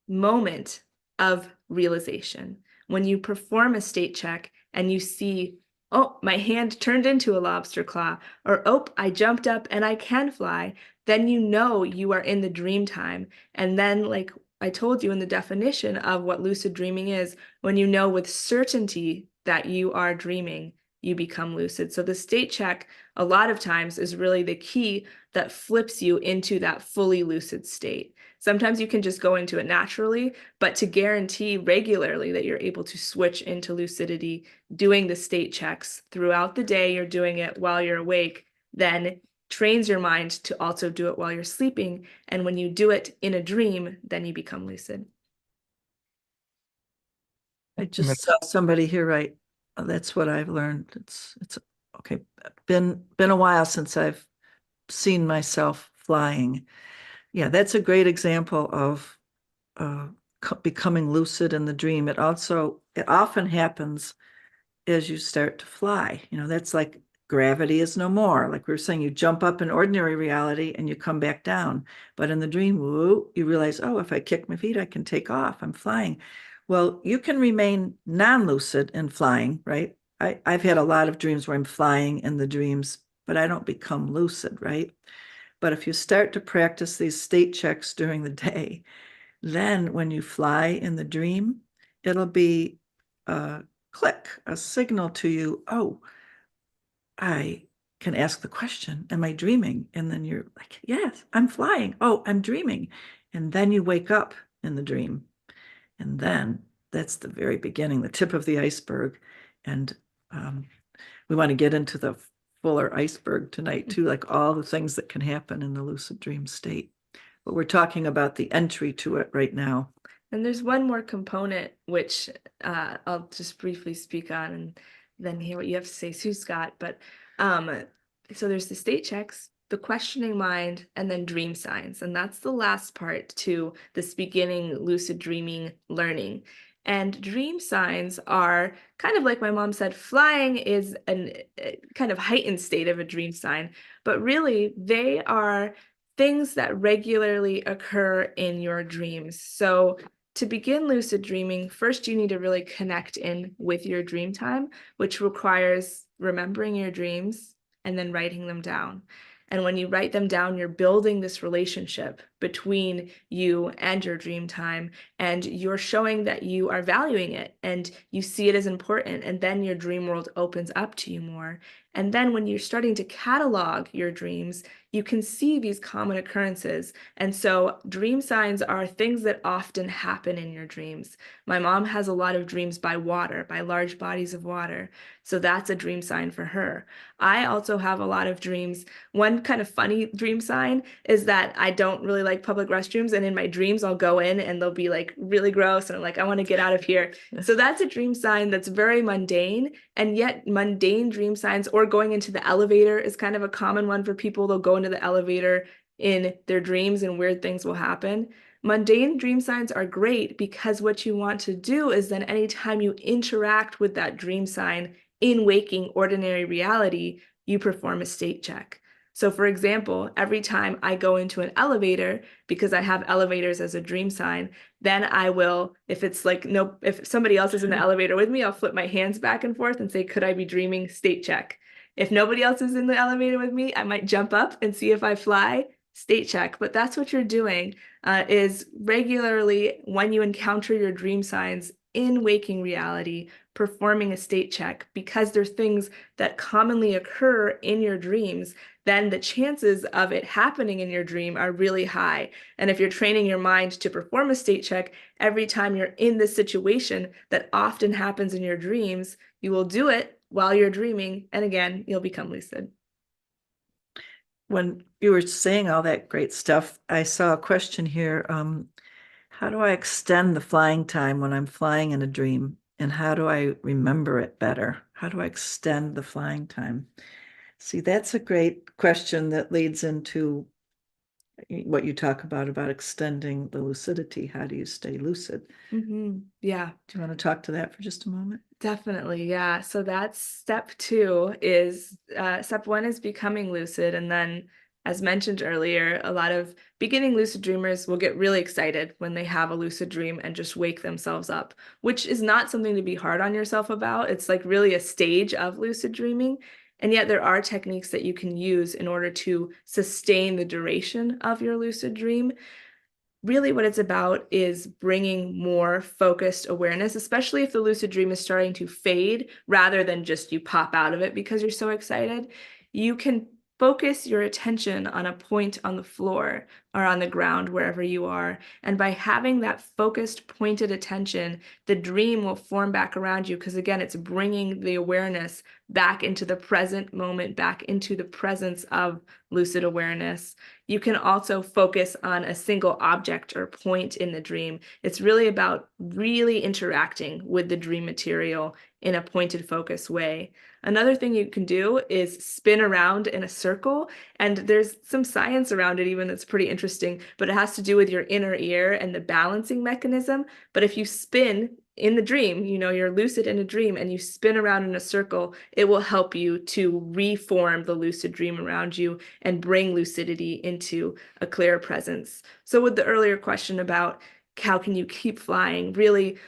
moment of realization. When you perform a state check and you see, oh, my hand turned into a lobster claw, or oh, I jumped up and I can fly, then you know you are in the dream time. And then, like I told you in the definition of what lucid dreaming is, when you know with certainty that you are dreaming, you become lucid. So the state check, a lot of times, is really the key that flips you into that fully lucid state. Sometimes you can just go into it naturally, but to guarantee regularly that you're able to switch into lucidity, doing the state checks throughout the day, you're doing it while you're awake, then trains your mind to also do it while you're sleeping. And when you do it in a dream, then you become lucid. I just saw somebody here, right? That's what I've learned. It's okay. Been a while since I've seen myself flying. Yeah, that's a great example of becoming lucid in the dream. It often happens as you start to fly. That's like gravity is no more. Like we were saying, you jump up in ordinary reality and you come back down. But in the dream, whoa, you realize, oh, if I kick my feet, I can take off. I'm flying. Well, you can remain non-lucid in flying, right? I've had a lot of dreams where I'm flying in the dreams, but I don't become lucid, right? But if you start to practice these state checks during the day, then when you fly in the dream, it'll be a click, a signal to you, oh, I can ask the question, am I dreaming? And then you're like, yes, I'm flying. Oh, I'm dreaming. And then you wake up in the dream. And then that's the very beginning, the tip of the iceberg. And we want to get into the fuller iceberg tonight too, like all the things that can happen in the lucid dream state. But we're talking about the entry to it right now. And there's one more component, which I'll just briefly speak on and then hear what you have to say, Sue Scott. But so there's the state checks, the questioning mind, and then dream signs. And that's the last part to this beginning lucid dreaming learning. And dream signs are kind of like my mom said, flying is a kind of heightened state of a dream sign, but really they are things that regularly occur in your dreams. So to begin lucid dreaming, first you need to really connect in with your dream time, which requires remembering your dreams and then writing them down. And when you write them down, you're building this relationship between you and your dream time, and you're showing that you are valuing it and you see it as important. And then your dream world opens up to you more. And then when you're starting to catalog your dreams, you can see these common occurrences. And so dream signs are things that often happen in your dreams. My mom has a lot of dreams by water, by large bodies of water. So that's a dream sign for her. I also have a lot of dreams. One kind of funny dream sign is that I don't really like public restrooms. And in my dreams, I'll go in and they'll be like really gross. And I'm like, I want to get out of here. So that's a dream sign that's very mundane. And yet mundane dream signs, or going into the elevator, is kind of a common one for people. They'll go into the elevator in their dreams and weird things will happen. Mundane dream signs are great because what you want to do is then anytime you interact with that dream sign in waking ordinary reality, you perform a state check. So for example, every time I go into an elevator, because I have elevators as a dream sign, then I will, if it's like, no, if somebody else is in the elevator with me, I'll flip my hands back and forth and say, could I be dreaming? State check. If nobody else is in the elevator with me, I might jump up and see if I fly. State check. But that's what you're doing, is regularly, when you encounter your dream signs in waking reality, performing a state check, because there's things that commonly occur in your dreams, then the chances of it happening in your dream are really high. And if you're training your mind to perform a state check every time you're in this situation that often happens in your dreams, you will do it while you're dreaming. And again, you'll become lucid. When you were saying all that great stuff, I saw a question here. How do I extend the flying time when I'm flying in a dream? And how do I remember it better? How do I extend the flying time? See, that's a great question that leads into what you talk about extending the lucidity. How do you stay lucid? Yeah. Do you want to talk to that for just a moment? Definitely, yeah. So that's step 2 is, step 1 is becoming lucid. And then, as mentioned earlier, a lot of beginning lucid dreamers will get really excited when they have a lucid dream and just wake themselves up, which is not something to be hard on yourself about. It's like really a stage of lucid dreaming. And yet there are techniques that you can use in order to sustain the duration of your lucid dream. Really what it's about is bringing more focused awareness, especially if the lucid dream is starting to fade rather than just you pop out of it because you're so excited. You can focus your attention on a point on the floor or on the ground, wherever you are. And by having that focused, pointed attention, the dream will form back around you, because again, it's bringing the awareness back into the present moment, back into the presence of lucid awareness. You can also focus on a single object or point in the dream. It's really about really interacting with the dream material in a pointed focus way. Another thing you can do is spin around in a circle, and there's some science around it even that's pretty interesting, but it has to do with your inner ear and the balancing mechanism. But if you spin in the dream, you know, you're lucid in a dream and you spin around in a circle, it will help you to reform the lucid dream around you and bring lucidity into a clear presence. So with the earlier question about how can you keep flying, really,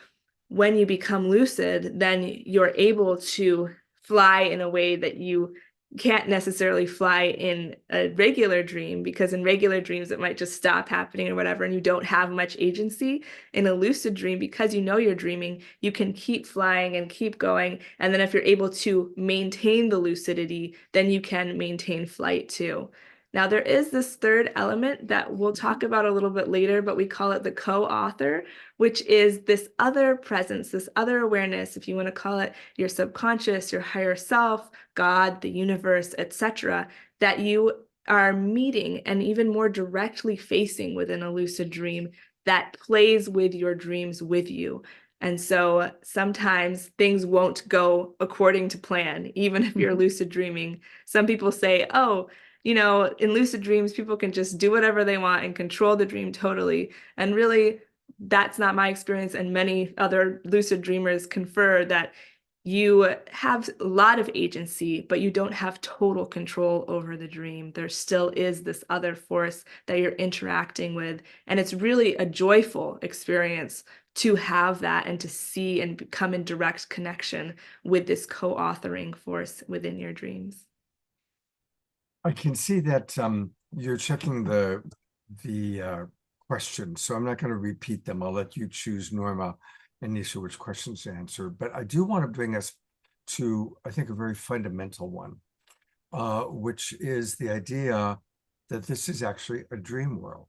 when you become lucid, then you're able to fly in a way that you can't necessarily fly in a regular dream, because in regular dreams it might just stop happening or whatever, and you don't have much agency. In a lucid dream, because you know you're dreaming, you can keep flying and keep going. And then if you're able to maintain the lucidity, then you can maintain flight too. Now, there is this third element that we'll talk about a little bit later, but we call it the co-author, which is this other presence, this other awareness, if you want to call it your subconscious, your higher self, God, the universe, etc., that you are meeting and even more directly facing within a lucid dream that plays with your dreams with you. And so sometimes things won't go according to plan, even if you're lucid dreaming. Some people say, oh, you know, in lucid dreams, people can just do whatever they want and control the dream totally. And really, that's not my experience. And many other lucid dreamers confer that you have a lot of agency, but you don't have total control over the dream. There still is this other force that you're interacting with. And it's really a joyful experience to have that and to see and come in direct connection with this co-authoring force within your dreams. I can see that you're checking the questions, so I'm not going to repeat them. I'll let you choose, Norma and Nisha, which questions to answer. But I do want to bring us to, I think, a very fundamental one, which is the idea that this is actually a dream world,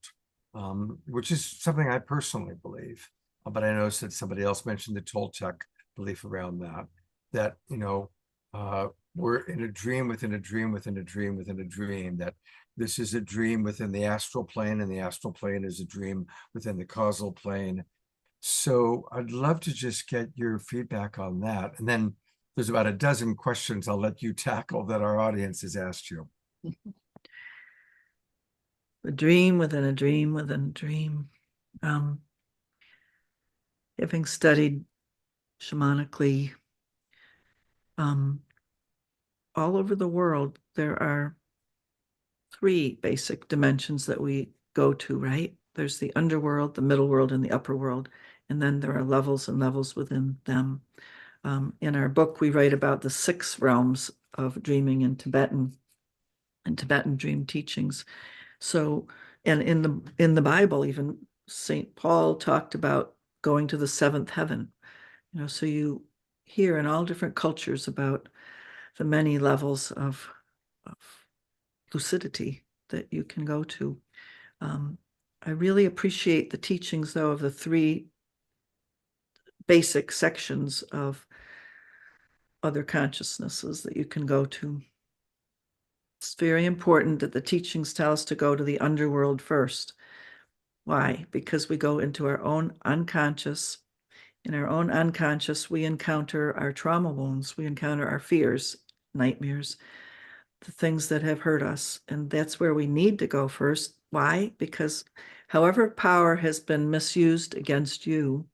which is something I personally believe. But I noticed that somebody else mentioned the Toltec belief around that, we're in a dream within a dream within a dream within a dream, that this is a dream within the astral plane, and the astral plane is a dream within the causal plane. So I'd love to just get your feedback on that. And then there's about a dozen questions I'll let you tackle that our audience has asked you. A dream within a dream within a dream. Having studied shamanically all over the world, there are 3 basic dimensions that we go to, right? There's the underworld, the middle world, and the upper world. And then there are levels and levels within them. In our book, we write about the 6 realms of dreaming in Tibetan dream teachings. So, and in the Bible, even St. Paul talked about going to the 7th heaven. So you hear in all different cultures about the many levels of lucidity that you can go to. I really appreciate the teachings, though, of the 3 basic sections of other consciousnesses that you can go to. It's very important that the teachings tell us to go to the underworld first. Why? Because we go into our own unconscious. In our own unconscious, we encounter our trauma wounds, we encounter our fears, nightmares, the things that have hurt us. And that's where we need to go first. Why? Because however power has been misused against you,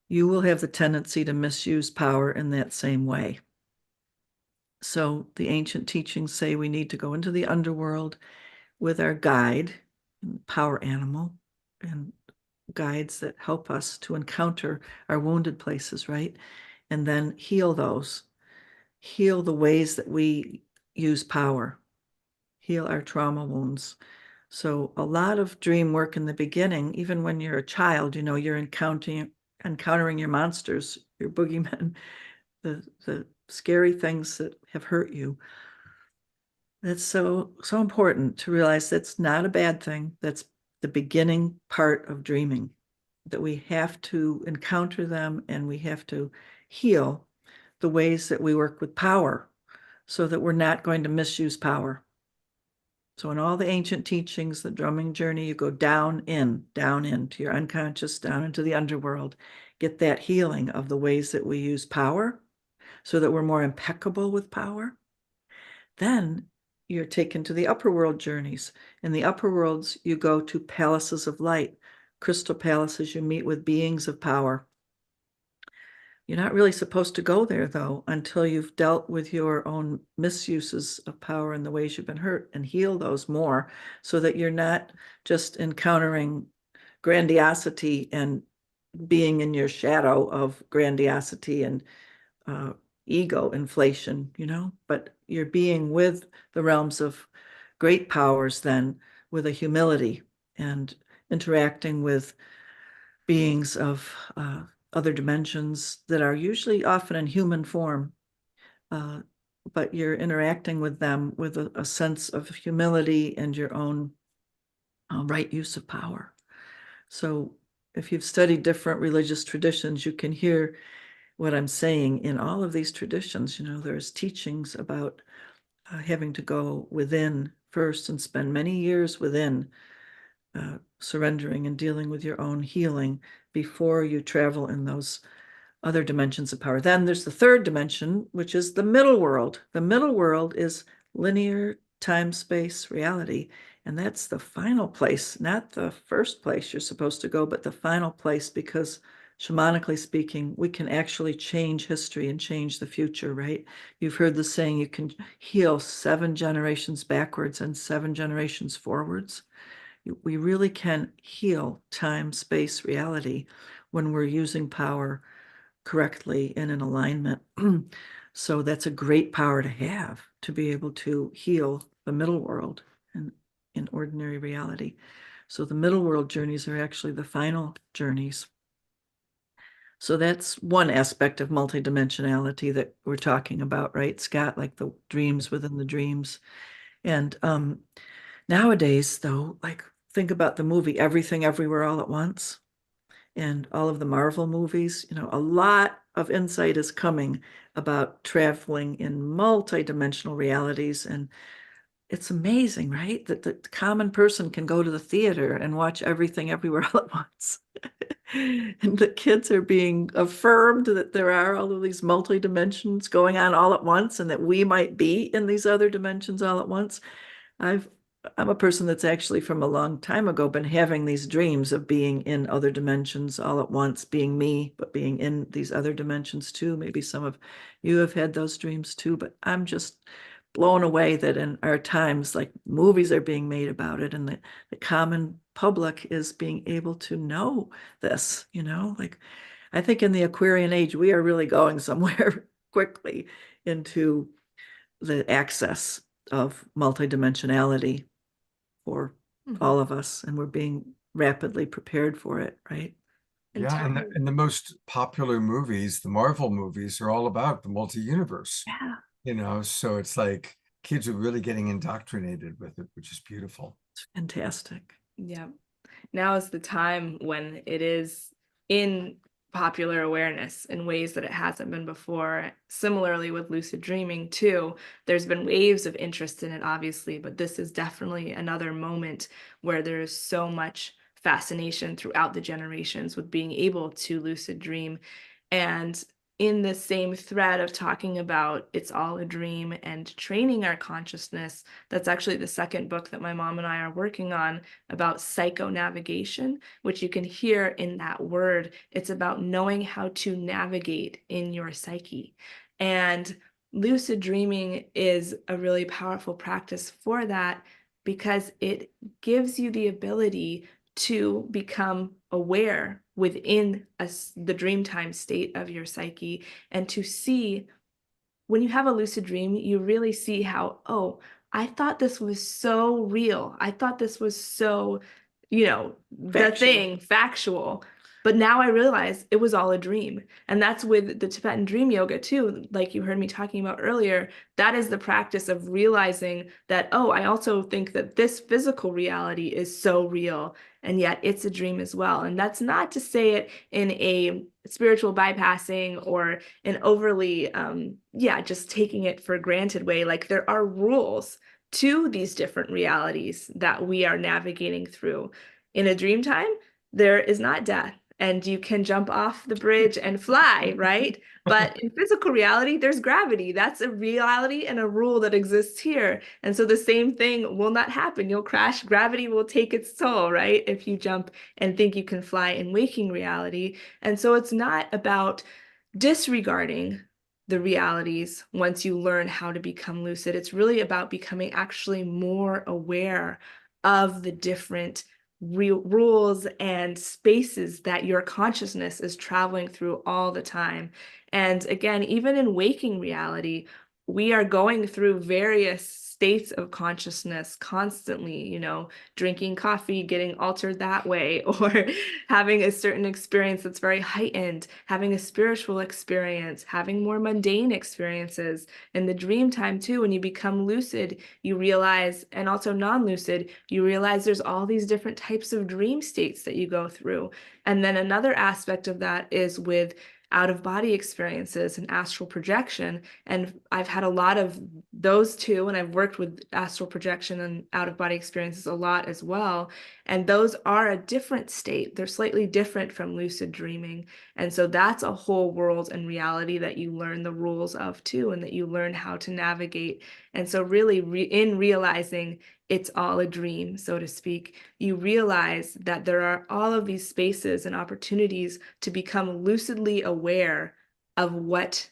you will have the tendency to misuse power in that same way. So the ancient teachings say we need to go into the underworld with our guide, power animal, and guides that help us to encounter our wounded places, right? And then heal those, heal the ways that we use power, heal our trauma wounds. So a lot of dream work in the beginning, even when you're a child, you're encountering your monsters, your boogeymen, the scary things that have hurt you. That's so important to realize that's not a bad thing. That's the beginning part of dreaming, that we have to encounter them and we have to heal the ways that we work with power so that we're not going to misuse power. So in all the ancient teachings, the drumming journey, you go down into your unconscious, down into the underworld, get that healing of the ways that we use power so that we're more impeccable with power. Then you're taken to the upper world journeys. In the upper worlds, you go to palaces of light, crystal palaces. You meet with beings of power. You're not really supposed to go there, though, until you've dealt with your own misuses of power and the ways you've been hurt and heal those more, so that you're not just encountering grandiosity and being in your shadow of grandiosity and ego inflation, but you're being with the realms of great powers then with a humility and interacting with beings of other dimensions that are usually often in human form, but you're interacting with them with a sense of humility and your own right use of power. So if you've studied different religious traditions, you can hear what I'm saying. In all of these traditions, there's teachings about having to go within first and spend many years within, surrendering and dealing with your own healing before you travel in those other dimensions of power. Then there's the 3rd dimension, which is the middle world. The middle world is linear time, space, reality. And that's the final place, not the first place you're supposed to go, but the final place, because shamanically speaking, we can actually change history and change the future, right? You've heard the saying, you can heal 7 generations backwards and 7 generations forwards. We really can heal time, space, reality when we're using power correctly and in alignment. So that's a great power to have, to be able to heal the middle world and in ordinary reality. So the middle world journeys are actually the final journeys. So that's one aspect of multidimensionality that we're talking about, right, Scott? Like the dreams within the dreams. And nowadays, though, like think about the movie Everything Everywhere All at Once and all of the Marvel movies. You know, a lot of insight is coming about traveling in multidimensional realities. And it's amazing, right? That the common person can go to the theater and watch Everything Everywhere All at Once. And the kids are being affirmed that there are all of these multi-dimensions going on all at once, and that we might be in these other dimensions all at once. I'm a person that's actually from a long time ago been having these dreams of being in other dimensions all at once, being me, but being in these other dimensions too. Maybe some of you have had those dreams too, but I'm just blown away that in our times, like movies are being made about it, and the common public is being able to know this, you know, like I think in the Aquarian age, we are really going somewhere quickly into the access of multidimensionality for all of us, and we're being rapidly prepared for it, right? And Yeah, and time. the most popular movies, the Marvel movies, are all about the multi-universe. Yeah, You know, so it's like kids are really getting indoctrinated with it, which is beautiful. it's fantastic. Yeah. Now is the time when it is in popular awareness in ways that it hasn't been before. Similarly with lucid dreaming too, there's been waves of interest in it, obviously, but this is definitely another moment where there's so much fascination throughout the generations with being able to lucid dream. And in the same thread of talking about it's all a dream and training our consciousness, that's actually the second book that my mom and I are working on about psycho-navigation, which you can hear in that word. It's about knowing how to navigate in your psyche. And lucid dreaming is a really powerful practice for that, because it gives you the ability to become aware within the dreamtime state of your psyche, and to see, when you have a lucid dream, you really see how, oh, I thought this was so real. I thought this was so, factual. But now I realize it was all a dream. And that's with the Tibetan dream yoga too. Like you heard me talking about earlier, that is the practice of realizing that, oh, I also think that this physical reality is so real, and yet it's a dream as well. And that's not to say it in a spiritual bypassing or an overly, just taking it for granted way. Like there are rules to these different realities that we are navigating through. In a dream time, there is not death, and you can jump off the bridge and fly, right? But in physical reality, there's gravity. That's a reality and a rule that exists here. And so the same thing will not happen. You'll crash. Gravity will take its toll, right? If you jump and think you can fly in waking reality. And so it's not about disregarding the realities once you learn how to become lucid. It's really about becoming actually more aware of the different rules and spaces that your consciousness is traveling through all the time. And again, even in waking reality, we are going through various states of consciousness constantly, drinking coffee, getting altered that way, or having a certain experience that's very heightened, having a spiritual experience, having more mundane experiences. In the dream time too, when you become lucid, you realize, and also non-lucid, you realize there's all these different types of dream states that you go through. And then another aspect of that is with out-of-body experiences and astral projection. And I've had a lot of those too, and I've worked with astral projection and out-of-body experiences a lot as well. And those are a different state. They're slightly different from lucid dreaming. And so that's a whole world and reality that you learn the rules of too, and that you learn how to navigate. And so really in realizing it's all a dream, so to speak, you realize that there are all of these spaces and opportunities to become lucidly aware of what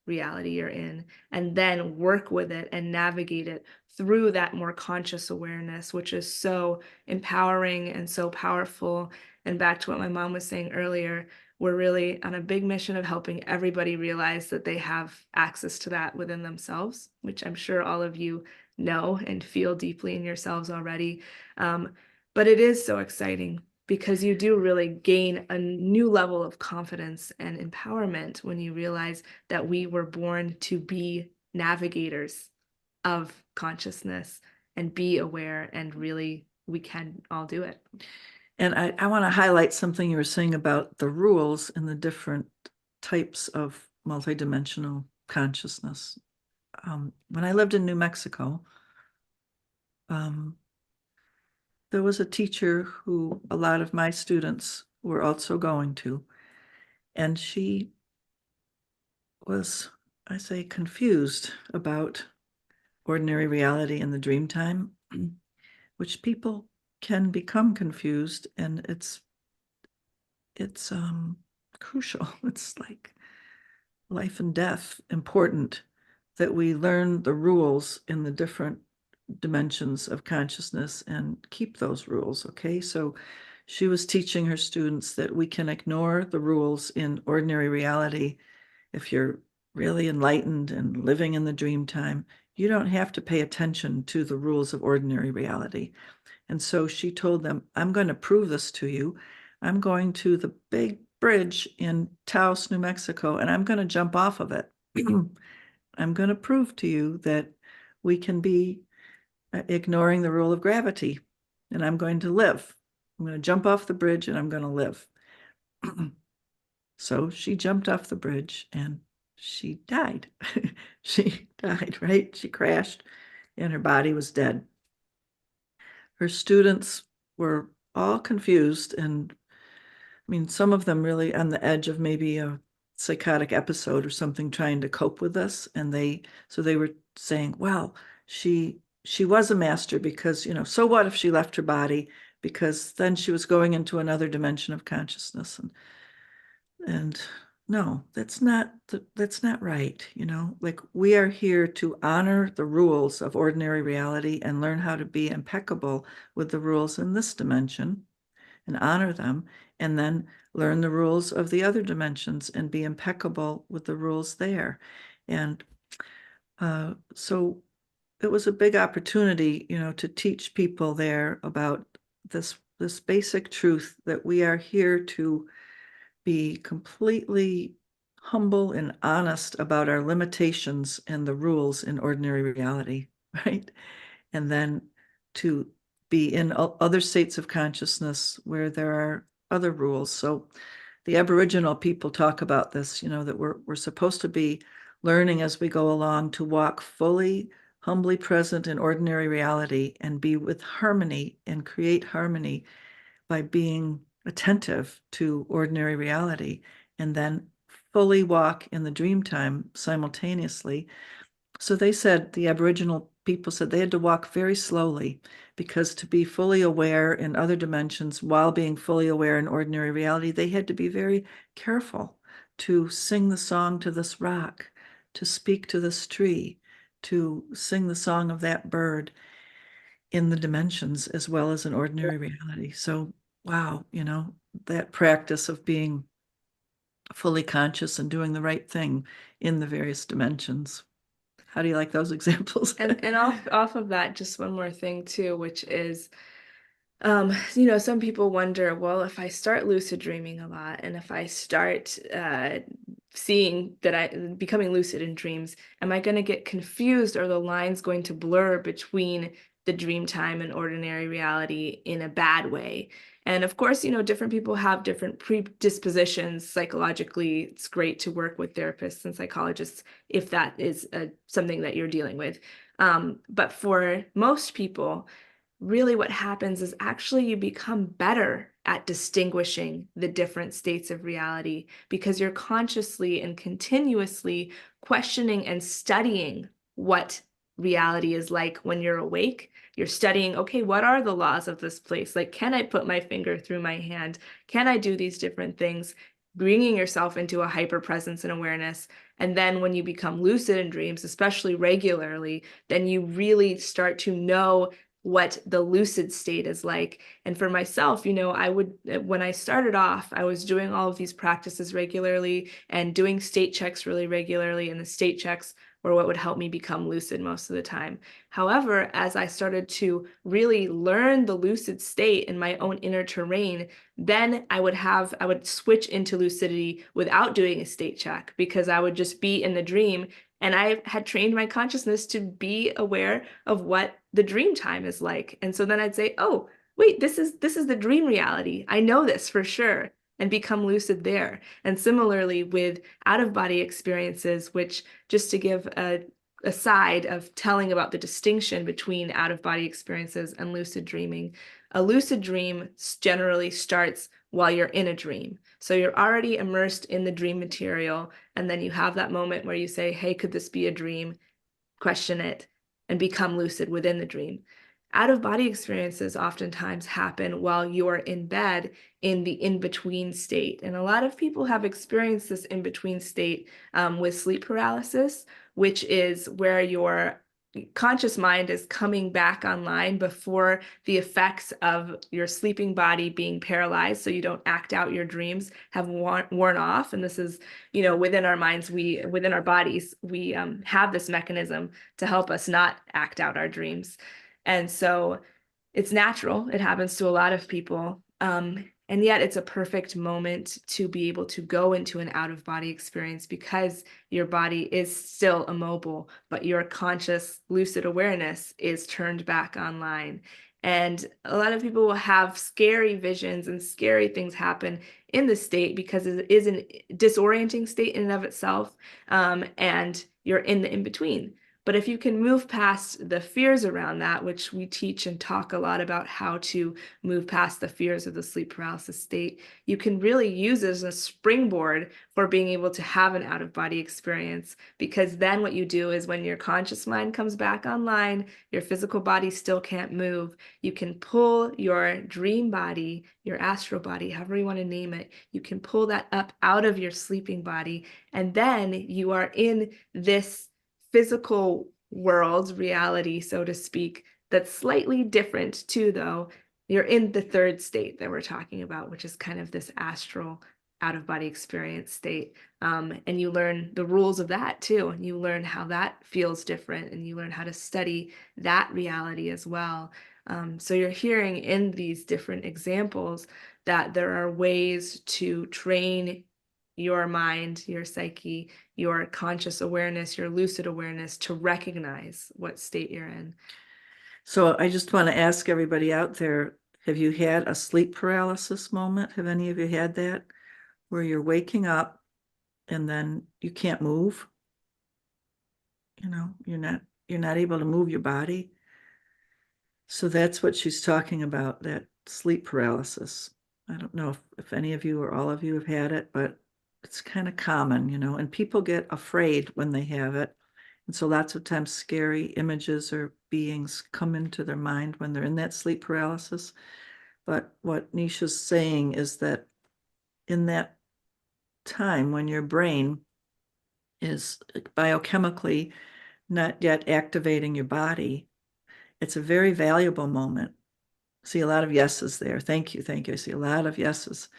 reality you're in, and then work with it and navigate it through that more conscious awareness, which is so empowering and so powerful. And back to what my mom was saying earlier, we're really on a big mission of helping everybody realize that they have access to that within themselves, which I'm sure all of you know and feel deeply in yourselves already. But it is so exciting because you do really gain a new level of confidence and empowerment when you realize that we were born to be navigators of consciousness and be aware, and really we can all do it. And I want to highlight something you were saying about the rules and the different types of multidimensional consciousness. When I lived in New Mexico, there was a teacher who a lot of my students were also going to, and she was, I say, confused about ordinary reality and the dream time, which people can become confused, and it's crucial. It's like life and death important that we learn the rules in the different dimensions of consciousness and keep those rules. Okay, so she was teaching her students that we can ignore the rules in ordinary reality. If you're really enlightened and living in the dream time, you don't have to pay attention to the rules of ordinary reality. And so she told them, I'm going to prove this to you. I'm going to the big bridge in Taos, New Mexico, and I'm going to jump off of it. I'm going to prove to you that we can be ignoring the rule of gravity, and I'm going to live. I'm going to jump off the bridge and I'm going to live. So she jumped off the bridge and she died. She died, right? She crashed and her body was dead. Her students were all confused, and I mean, some of them really on the edge of maybe a psychotic episode or something, trying to cope with this. And they were saying, well, she was a master because, so what if she left her body? Because then she was going into another dimension of consciousness. And no, that's not right. Like, we are here to honor the rules of ordinary reality and learn how to be impeccable with the rules in this dimension and honor them, and then learn the rules of the other dimensions and be impeccable with the rules there. And so it was a big opportunity, to teach people there about this basic truth that we are here to be completely humble and honest about our limitations and the rules in ordinary reality, right? And then to be in other states of consciousness where there are other rules. So the Aboriginal people talk about this, that we're supposed to be learning as we go along to walk fully, humbly present in ordinary reality and be with harmony and create harmony by being attentive to ordinary reality, and then fully walk in the dream time simultaneously. So they said, the Aboriginal people said they had to walk very slowly, because to be fully aware in other dimensions while being fully aware in ordinary reality, they had to be very careful to sing the song to this rock, to speak to this tree, to sing the song of that bird in the dimensions as well as in ordinary reality. So, wow, that practice of being fully conscious and doing the right thing in the various dimensions. How do you like those examples? And off of that, just one more thing too, which is, some people wonder, well, if I start lucid dreaming a lot, and if I start seeing that I'm becoming lucid in dreams, am I going to get confused? Or the line's going to blur between the dream time and ordinary reality in a bad way? And of course, different people have different predispositions psychologically. It's great to work with therapists and psychologists if that is something that you're dealing with. But for most people, really what happens is actually you become better at distinguishing the different states of reality, because you're consciously and continuously questioning and studying what reality is like when you're awake. You're studying, okay, what are the laws of this place? Like, can I put my finger through my hand? Can I do these different things? Bringing yourself into a hyper presence and awareness. And then when you become lucid in dreams, especially regularly, then you really start to know what the lucid state is like. And for myself, you know, when I started off, I was doing all of these practices regularly and doing state checks really regularly. And the state checks were what would help me become lucid most of the time. However, as I started to really learn the lucid state in my own inner terrain, then I would switch into lucidity without doing a state check, because I would just be in the dream. And I had trained my consciousness to be aware of what the dream time is like. And so then I'd say, oh, wait, this is the dream reality. I know this for sure, and become lucid there. And similarly with out-of-body experiences, which, just to give a side of telling about the distinction between out-of-body experiences and lucid dreaming, a lucid dream generally starts while you're in a dream. So you're already immersed in the dream material, and then you have that moment where you say, hey, could this be a dream? Question it and become lucid within the dream. Out-of-body experiences oftentimes happen while you're in bed in the in-between state. And a lot of people have experienced this in-between state with sleep paralysis, which is where your conscious mind is coming back online before the effects of your sleeping body being paralyzed, so you don't act out your dreams, have worn off. And this is, you know, within our minds, within our bodies, we have this mechanism to help us not act out our dreams. And so it's natural. It happens to a lot of people. And yet it's a perfect moment to be able to go into an out-of-body experience, because your body is still immobile, but your conscious lucid awareness is turned back online. And a lot of people will have scary visions and scary things happen in the state, because it is a disorienting state in and of itself, and you're in the in-between. But if you can move past the fears around that, which we teach and talk a lot about how to move past the fears of the sleep paralysis state, you can really use it as a springboard for being able to have an out-of-body experience. Because then what you do is, when your conscious mind comes back online, your physical body still can't move. You can pull your dream body, your astral body, however you want to name it, you can pull that up out of your sleeping body. And then you are in this physical world reality, so to speak, that's slightly different too, though. You're in the third state that we're talking about, which is kind of this astral out-of-body experience state. And you learn the rules of that too. And you learn how that feels different, and you learn how to study that reality as well. So you're hearing in these different examples that there are ways to train your mind, your psyche, your conscious awareness, your lucid awareness, to recognize what state you're in. So I just want to ask everybody out there, have you had a sleep paralysis moment? Have any of you had that, where you're waking up and then you can't move? You know, you're not able to move your body. So that's what she's talking about, that sleep paralysis. I don't know if any of you or all of you have had it, but it's kind of common, you know, and people get afraid when they have it. And so lots of times scary images or beings come into their mind when they're in that sleep paralysis. But what Nisha's saying is that in that time when your brain is biochemically not yet activating your body, it's a very valuable moment. See a lot of yeses there. Thank you. Thank you. I see a lot of yeses.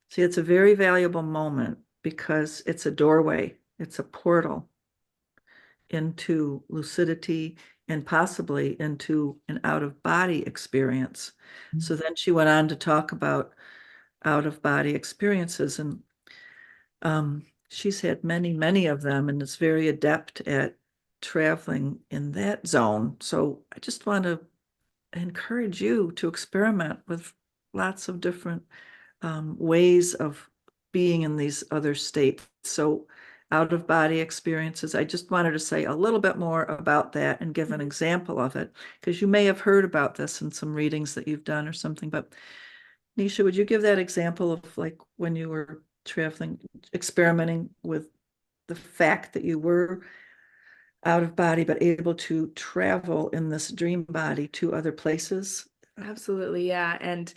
See, it's a very valuable moment, because it's a doorway. It's a portal into lucidity, and possibly into an out-of-body experience. Mm-hmm. So then she went on to talk about out-of-body experiences, and she's had many, many of them, and is very adept at traveling in that zone. So I just want to encourage you to experiment with lots of different ways of being in these other states. So out-of-body experiences, I just wanted to say a little bit more about that and give an example of it, because you may have heard about this in some readings that you've done or something. But Nisha, would you give that example of, like, when you were traveling, experimenting with the fact that you were out of body but able to travel in this dream body to other places? Absolutely, yeah. And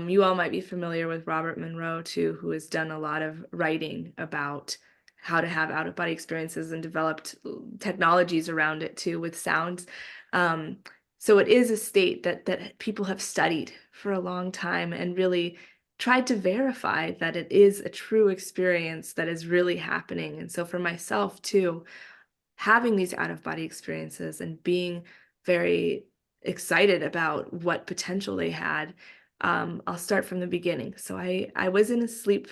you all might be familiar with Robert Monroe too, who has done a lot of writing about how to have out-of-body experiences and developed technologies around it too, with sounds. So it is a state that people have studied for a long time and really tried to verify that it is a true experience that is really happening. And so for myself too, having these out of body experiences and being very excited about what potential they had. I'll start from the beginning. So I was in a sleep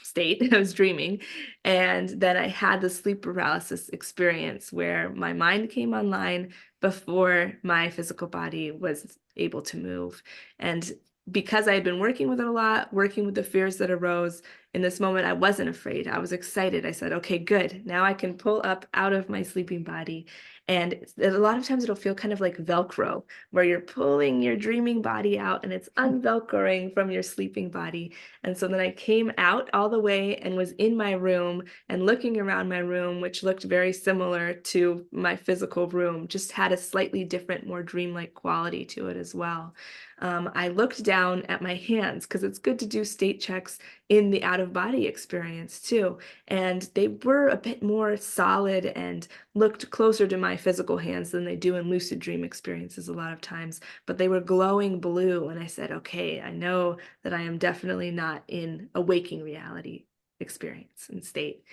state. I was dreaming, and then I had the sleep paralysis experience where my mind came online before my physical body was able to move. And because I had been working with it a lot, working with the fears that arose, in this moment, I wasn't afraid. I was excited. I said, okay, good. Now I can pull up out of my sleeping body. And a lot of times it'll feel kind of like Velcro, where you're pulling your dreaming body out and it's unvelcroing from your sleeping body. And so then I came out all the way and was in my room and looking around my room, which looked very similar to my physical room, just had a slightly different, more dreamlike quality to it as well. I looked down at my hands because it's good to do state checks in the out of body experience too. And they were a bit more solid and looked closer to my physical hands than they do in lucid dream experiences a lot of times, but they were glowing blue. And I said, okay, I know that I am definitely not in a waking reality experience and state.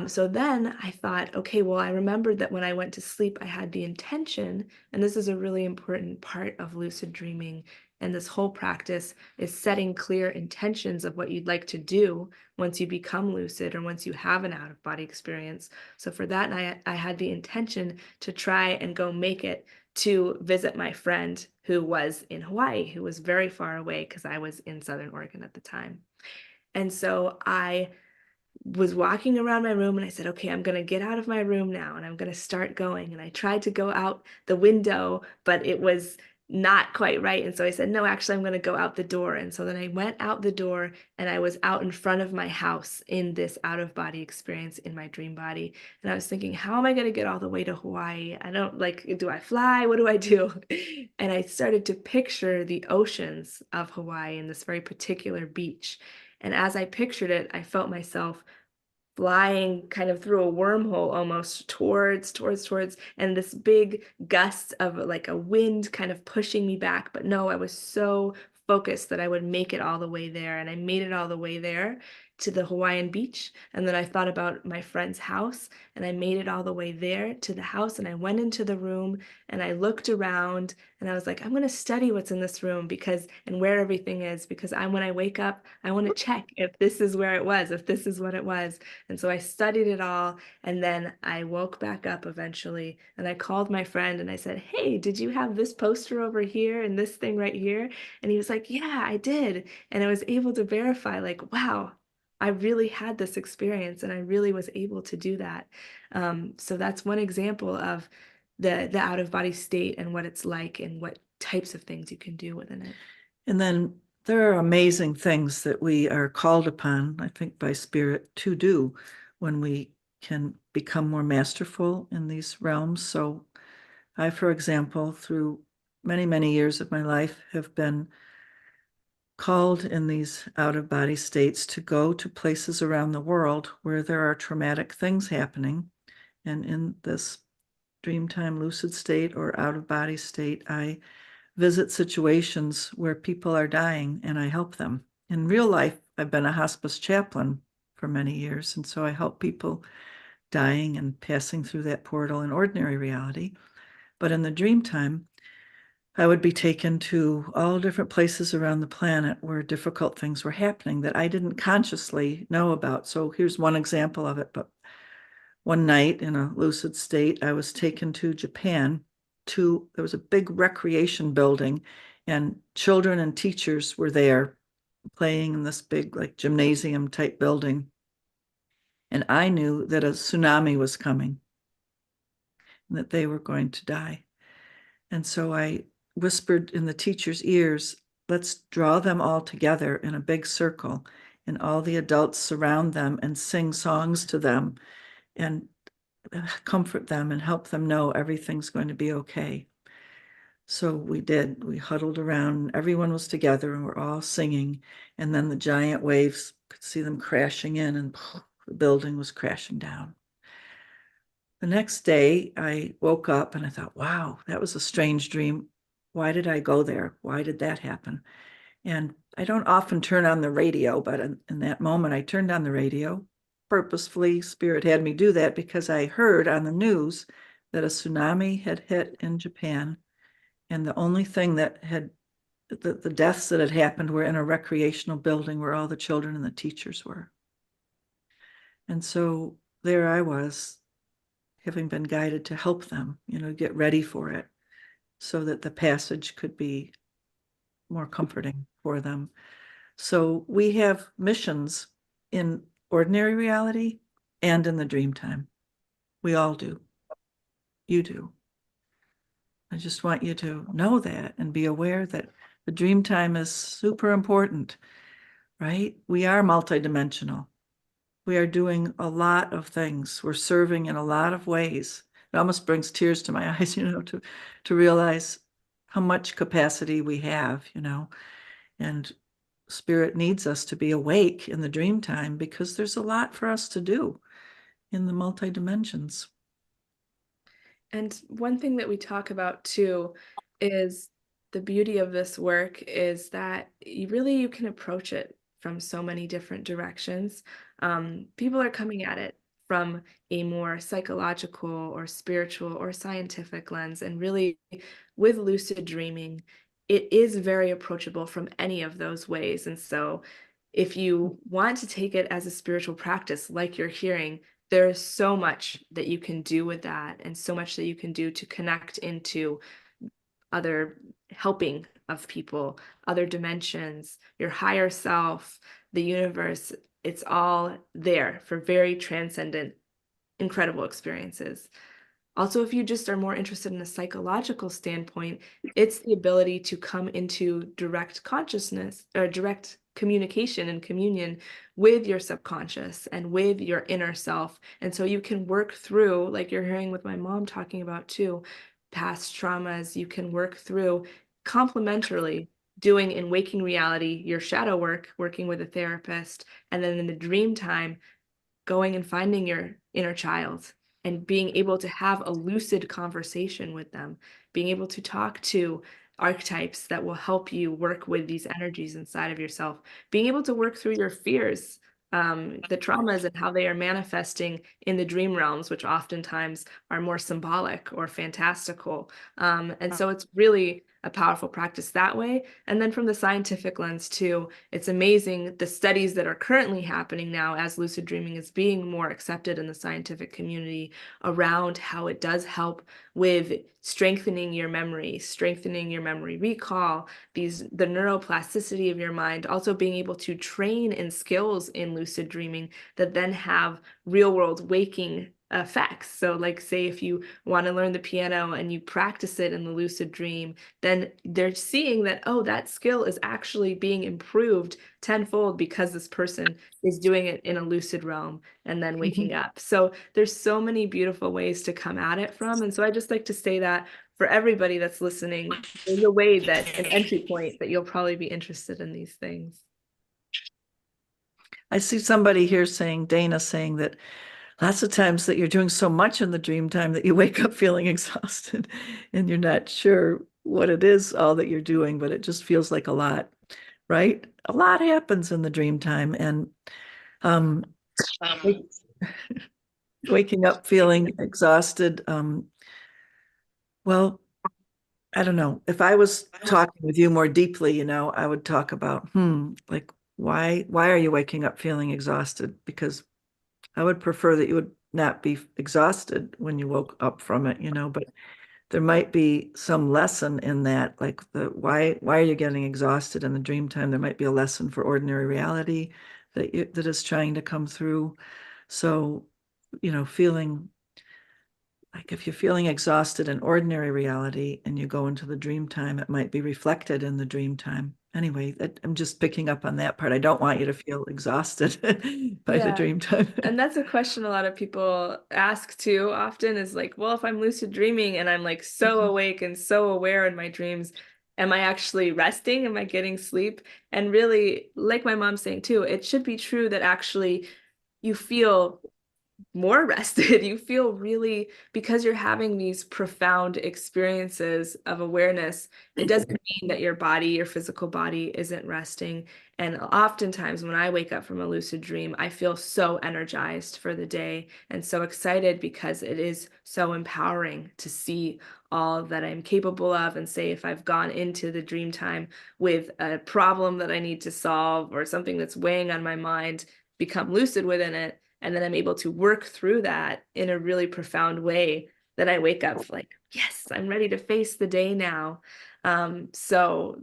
So then I thought, okay, well, I remembered that when I went to sleep, I had the intention, and this is a really important part of lucid dreaming. And this whole practice is setting clear intentions of what you'd like to do once you become lucid or once you have an out of body experience. So for that, I had the intention to try and go make it to visit my friend who was in Hawaii, who was very far away because I was in Southern Oregon at the time. And so I was walking around my room and I said, okay, I'm going to get out of my room now and I'm going to start going. And I tried to go out the window, but it was not quite right. And so I said, no, actually, I'm going to go out the door. And so then I went out the door and I was out in front of my house in this out of body experience in my dream body. And I was thinking, how am I going to get all the way to Hawaii? I don't like, do I fly? What do I do? And I started to picture the oceans of Hawaii and this very particular beach. And as I pictured it, I felt myself flying kind of through a wormhole almost towards, and this big gust of like a wind kind of pushing me back. But no, I was so focused that I would make it all the way there. And I made it all the way there to the Hawaiian beach. And then I thought about my friend's house and I made it all the way there to the house. And I went into the room and I looked around and I was like, I'm going to study what's in this room because, and where everything is, because when I wake up, I want to check if this is where it was, if this is what it was. And so I studied it all. And then I woke back up eventually and I called my friend and I said, hey, did you have this poster over here and this thing right here? And he was like, yeah, I did. And I was able to verify like, wow, I really had this experience and I really was able to do that. So that's one example of the out of body state and what it's like and what types of things you can do within it. And then there are amazing things that we are called upon, I think, by spirit to do when we can become more masterful in these realms. So I, for example, through many, many years of my life have been called in these out-of-body states to go to places around the world where there are traumatic things happening. And in this dreamtime lucid state or out-of-body state, I visit situations where people are dying and I help them. In real life, I've been a hospice chaplain for many years, and so I help people dying and passing through that portal in ordinary reality. But in the dream time, I would be taken to all different places around the planet where difficult things were happening that I didn't consciously know about. So here's one example of it. But one night in a lucid state, I was taken to Japan there was a big recreation building and children and teachers were there playing in this big like gymnasium type building. And I knew that a tsunami was coming and that they were going to die. And so I whispered in the teacher's ears, let's draw them all together in a big circle and all the adults surround them and sing songs to them and comfort them and help them know everything's going to be okay. So we did. We huddled around, everyone was together and we're all singing. And then the giant waves, could see them crashing in and the building was crashing down. the next day I woke up and I thought, wow, that was a strange dream. Why did I go there? Why did that happen? And I don't often turn on the radio, but in that moment I turned on the radio. Purposefully, Spirit had me do that because I heard on the news that a tsunami had hit in Japan. And the only thing that had, the deaths that had happened were in a recreational building where all the children and the teachers were. And so there I was, having been guided to help them, get ready for it so that the passage could be more comforting for them. So we have missions in ordinary reality and in the dream time. We all do. You do. I just want you to know that and be aware that the dream time is super important, right? We are multidimensional. We are doing a lot of things. We're serving in a lot of ways. It almost brings tears to my eyes, to realize how much capacity we have, and Spirit needs us to be awake in the dream time because there's a lot for us to do in the multi-dimensions. And one thing that we talk about too is the beauty of this work is that you can approach it from so many different directions. People are coming at it from a more psychological or spiritual or scientific lens. And really, with lucid dreaming, it is very approachable from any of those ways. And so, if you want to take it as a spiritual practice, like you're hearing, there's so much that you can do with that, and so much that you can do to connect into other helping of people, other dimensions, your higher self, the universe. It's all there for very transcendent, incredible experiences. Also, if you just are more interested in a psychological standpoint, it's the ability to come into direct consciousness or direct communication and communion with your subconscious and with your inner self. And so you can work through, like you're hearing with my mom talking about too, past traumas. You can work through complementarily doing in waking reality your shadow work, working with a therapist, and then in the dream time, going and finding your inner child and being able to have a lucid conversation with them, being able to talk to archetypes that will help you work with these energies inside of yourself, being able to work through your fears, the traumas and how they are manifesting in the dream realms, which oftentimes are more symbolic or fantastical. And so it's really a powerful practice that way. And then from the scientific lens too, it's amazing the studies that are currently happening now as lucid dreaming is being more accepted in the scientific community around how it does help with strengthening your memory recall, the neuroplasticity of your mind, also being able to train in skills in lucid dreaming that then have real world waking effects. So like say if you want to learn the piano and you practice it in the lucid dream, then they're seeing that, oh, that skill is actually being improved tenfold because this person is doing it in a lucid realm and then waking up. So there's so many beautiful ways to come at it from. And so I just like to say that for everybody that's listening, there's a way that an entry point that you'll probably be interested in these things. I see somebody here saying, Dana saying that lots of times that you're doing so much in the dream time that you wake up feeling exhausted and you're not sure what it is, all that you're doing, but it just feels like a lot, right? A lot happens in the dream time. And waking up feeling exhausted. Well, I don't know. If I was talking with you more deeply, I would talk about, like, why are you waking up feeling exhausted? Because I would prefer that you would not be exhausted when you woke up from it, but there might be some lesson in that, like why are you getting exhausted in the dream time? There might be a lesson for ordinary reality that is trying to come through. So, feeling like if you're feeling exhausted in ordinary reality and you go into the dream time, it might be reflected in the dream time. Anyway, I'm just picking up on that part. I don't want you to feel exhausted by the dream time. And that's a question a lot of people ask too often is like, well, if I'm lucid dreaming and I'm like so awake and so aware in my dreams, am I actually resting? Am I getting sleep? And really, like my mom's saying too, it should be true that actually you feel more rested. You feel really, because you're having these profound experiences of awareness, it doesn't mean that your body, your physical body, isn't resting. And oftentimes when I wake up from a lucid dream, I feel so energized for the day and so excited, because it is so empowering to see all that I'm capable of. And say, if I've gone into the dream time with a problem that I need to solve or something that's weighing on my mind, become lucid within it, and then I'm able to work through that in a really profound way, that I wake up like, yes, I'm ready to face the day now. So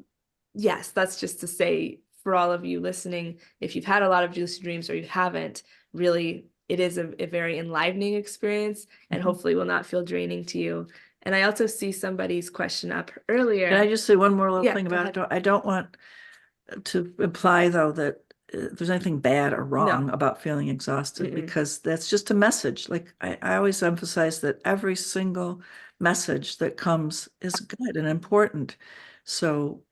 yes, that's just to say, for all of you listening, if you've had a lot of lucid dreams or you haven't, really, it is a very enlivening experience, and hopefully will not feel draining to you. And I also see somebody's question up earlier. Can I just say one more little Yeah, thing go about ahead. it? I don't want to imply, though, that there's anything bad or wrong about feeling exhausted, because that's just a message. Like I always emphasize that every single message that comes is good and important. So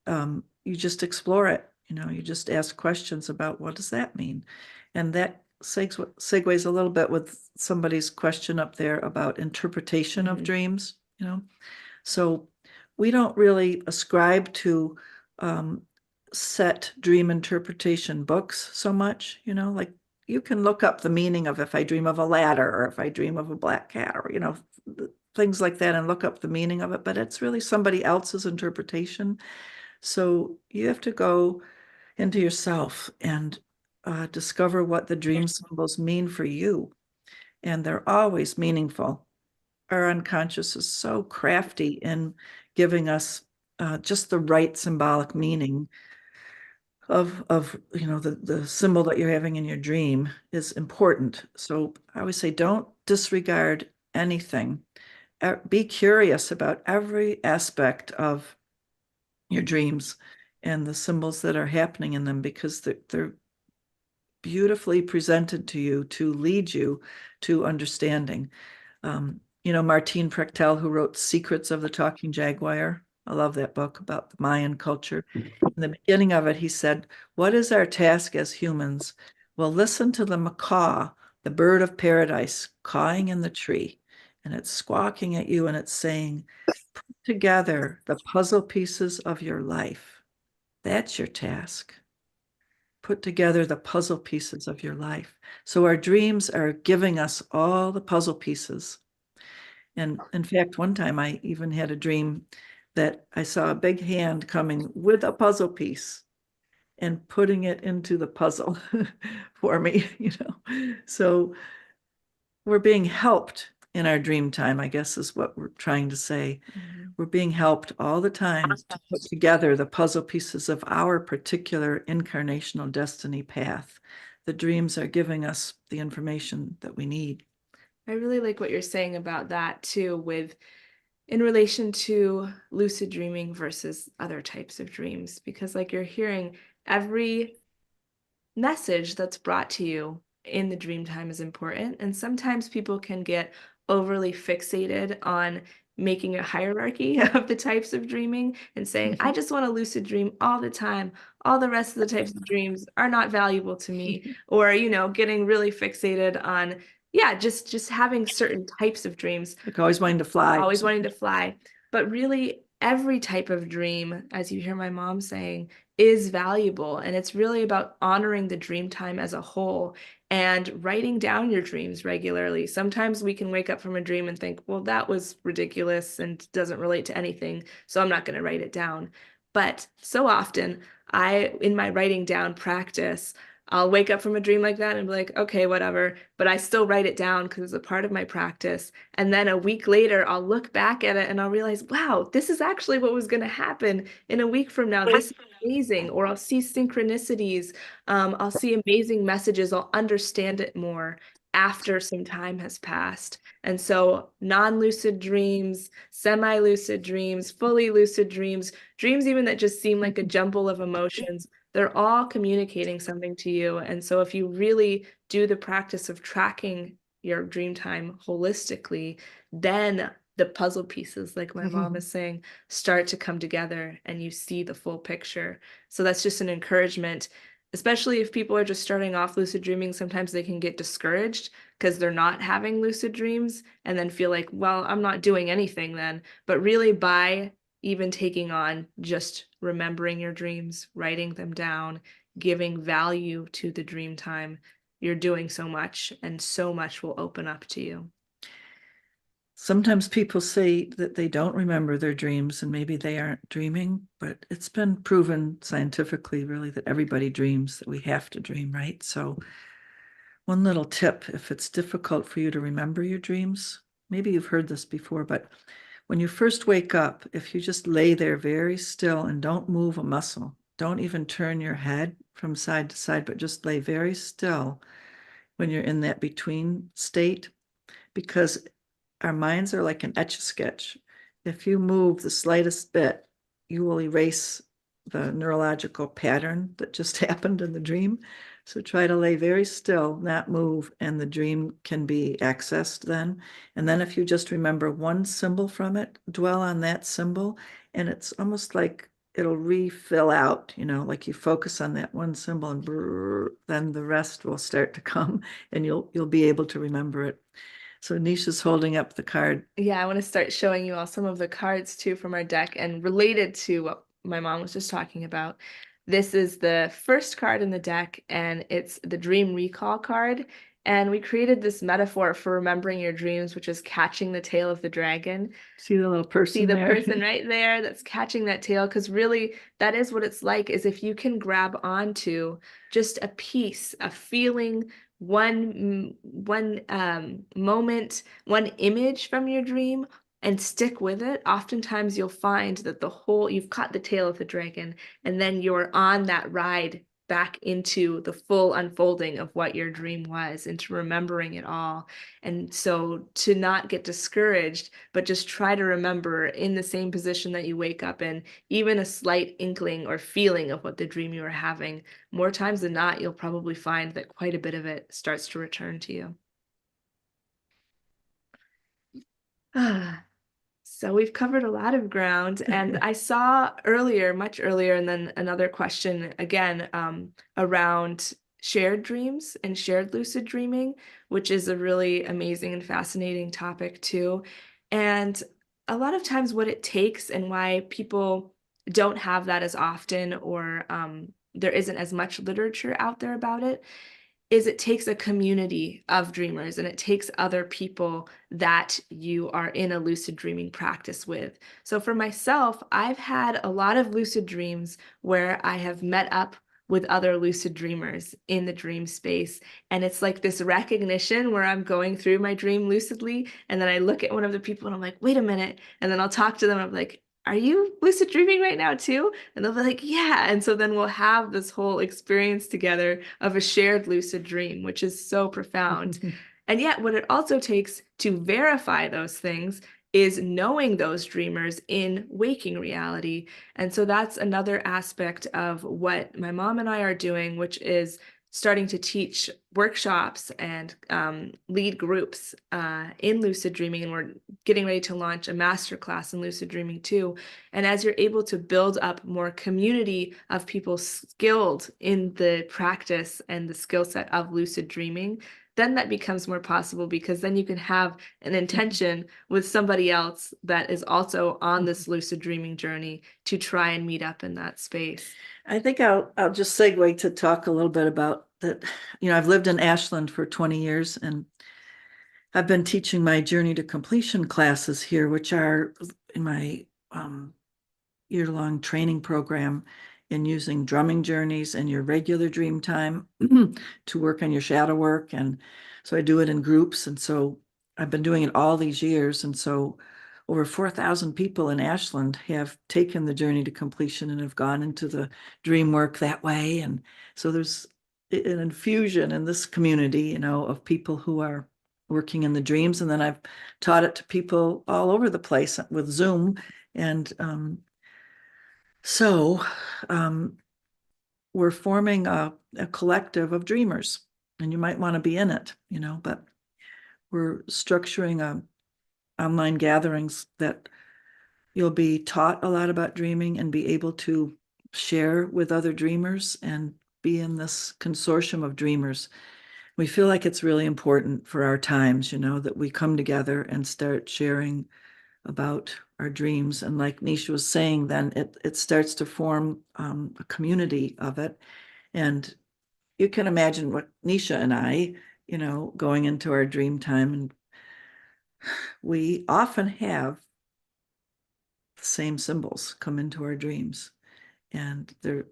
you just explore it. You just ask questions about, what does that mean? And that segues a little bit with somebody's question up there about interpretation of dreams. So we don't really ascribe to set dream interpretation books so much. Like you can look up the meaning of, if I dream of a ladder, or if I dream of a black cat, or things like that, and look up the meaning of it, but it's really somebody else's interpretation. So you have to go into yourself and discover what the dream symbols mean for you. And they're always meaningful. Our unconscious is so crafty in giving us just the right symbolic meaning of the symbol that you're having in your dream is important. So I always say, don't disregard anything. Be curious about every aspect of your dreams and the symbols that are happening in them, because they're beautifully presented to you to lead you to understanding. Martine Prechtel, who wrote Secrets of the Talking Jaguar. I love that book about the Mayan culture. In the beginning of it, he said, "What is our task as humans? Well, listen to the macaw, the bird of paradise, cawing in the tree, and it's squawking at you, and it's saying, put together the puzzle pieces of your life. That's your task. Put together the puzzle pieces of your life." So our dreams are giving us all the puzzle pieces. And in fact, one time I even had a dream that I saw a big hand coming with a puzzle piece and putting it into the puzzle for me. So we're being helped in our dream time, I guess is what we're trying to say. We're being helped all the time to put together the puzzle pieces of our particular incarnational destiny path. The dreams are giving us the information that we need. I really like what you're saying about that too, in relation to lucid dreaming versus other types of dreams, because like you're hearing, every message that's brought to you in the dream time is important. And sometimes people can get overly fixated on making a hierarchy of the types of dreaming and saying, I just want to lucid dream all the time. All the rest of the types of dreams are not valuable to me. Or, getting really fixated on, just having certain types of dreams. Like always wanting to fly. Always wanting to fly. But really, every type of dream, as you hear my mom saying, is valuable. And it's really about honoring the dream time as a whole and writing down your dreams regularly. Sometimes we can wake up from a dream and think, well, that was ridiculous and doesn't relate to anything, so I'm not going to write it down. But so often, in my writing down practice, I'll wake up from a dream like that and be like, okay, whatever. But I still write it down because it's a part of my practice. And then a week later, I'll look back at it and I'll realize, wow, this is actually what was going to happen in a week from now. This is amazing. Or I'll see synchronicities. I'll see amazing messages. I'll understand it more after some time has passed. And so non-lucid dreams, semi-lucid dreams, fully lucid dreams, dreams even that just seem like a jumble of emotions, they're all communicating something to you. And so if you really do the practice of tracking your dream time holistically, then the puzzle pieces, like my mom is saying, start to come together and you see the full picture. So that's just an encouragement. especially if people are just starting off lucid dreaming, sometimes they can get discouraged because they're not having lucid dreams and then feel like, well, I'm not doing anything then. But really, by even taking on just remembering your dreams, writing them down, giving value to the dream time, you're doing so much, and so much will open up to you. Sometimes people say that they don't remember their dreams and maybe they aren't dreaming, but it's been proven scientifically really that everybody dreams, that we have to dream, right? So one little tip, if it's difficult for you to remember your dreams, maybe you've heard this before, but when you first wake up, if you just lay there very still and don't move a muscle, don't even turn your head from side to side, but just lay very still when you're in that between state, because our minds are like an etch-a-sketch. If you move the slightest bit, you will erase the neurological pattern that just happened in the dream. So try to lay very still, not move, and the dream can be accessed then. And then if you just remember one symbol from it, dwell on that symbol, and it's almost like it'll refill out, you know, like you focus on that one symbol and brrr, then the rest will start to come and you'll be able to remember it. So Nisha's holding up the card. Yeah, I want to start showing you all some of the cards too from our deck, and related to what my mom was just talking about. This is the first card in the deck, and it's the Dream Recall card. And we created this metaphor for remembering your dreams, which is catching the tail of the dragon. See the little person See the there? person right there that's catching that tail, because really that is what it's like, is if you can grab onto just a piece, a feeling, one moment, one image from your dream, and stick with it, oftentimes you'll find that you've caught the tail of the dragon, and then you're on that ride back into the full unfolding of what your dream was, into remembering it all. And so to not get discouraged, but just try to remember in the same position that you wake up in, even a slight inkling or feeling of what the dream you were having, more times than not, you'll probably find that quite a bit of it starts to return to you. So we've covered a lot of ground, and I saw earlier, much earlier, and then another question again around shared dreams and shared lucid dreaming, which is a really amazing and fascinating topic too. And a lot of times what it takes and why people don't have that as often, or there isn't as much literature out there about it, is it takes a community of dreamers, and it takes other people that you are in a lucid dreaming practice with. So for myself, I've had a lot of lucid dreams where I have met up with other lucid dreamers in the dream space. And it's like this recognition where I'm going through my dream lucidly, and then I look at one of the people and I'm like, wait a minute. And then I'll talk to them. I'm like, are you lucid dreaming right now too? And they'll be like, yeah. And so then we'll have this whole experience together of a shared lucid dream, which is so profound. And yet what it also takes to verify those things is knowing those dreamers in waking reality. And so that's another aspect of what my mom and I are doing, which is starting to teach workshops and lead groups in lucid dreaming. And we're getting ready to launch a masterclass in lucid dreaming too. And as you're able to build up more community of people skilled in the practice and the skill set of lucid dreaming, then that becomes more possible, because then you can have an intention with somebody else that is also on this lucid dreaming journey to try and meet up in that space. I think I'll just segue to talk a little bit about that. You know, I've lived in Ashland for 20 years, and I've been teaching my Journey to Completion classes here, which are in my year-long training program in using drumming journeys and your regular dream time to work on your shadow work. And so I do it in groups. And so I've been doing it all these years. And so over 4,000 people in Ashland have taken the Journey to Completion and have gone into the dream work that way. And so there's an infusion in this community, you know, of people who are working in the dreams. And then I've taught it to people all over the place with Zoom. And so we're forming a collective of dreamers, and you might want to be in it, you know, but we're structuring online gatherings that you'll be taught a lot about dreaming and be able to share with other dreamers. And be in this consortium of dreamers. We feel like it's really important for our times, you know, that we come together and start sharing about our dreams. And like Nisha was saying, then it starts to form a community of it. And you can imagine what Nisha and I, you know, going into our dream time, and we often have the same symbols come into our dreams, and they're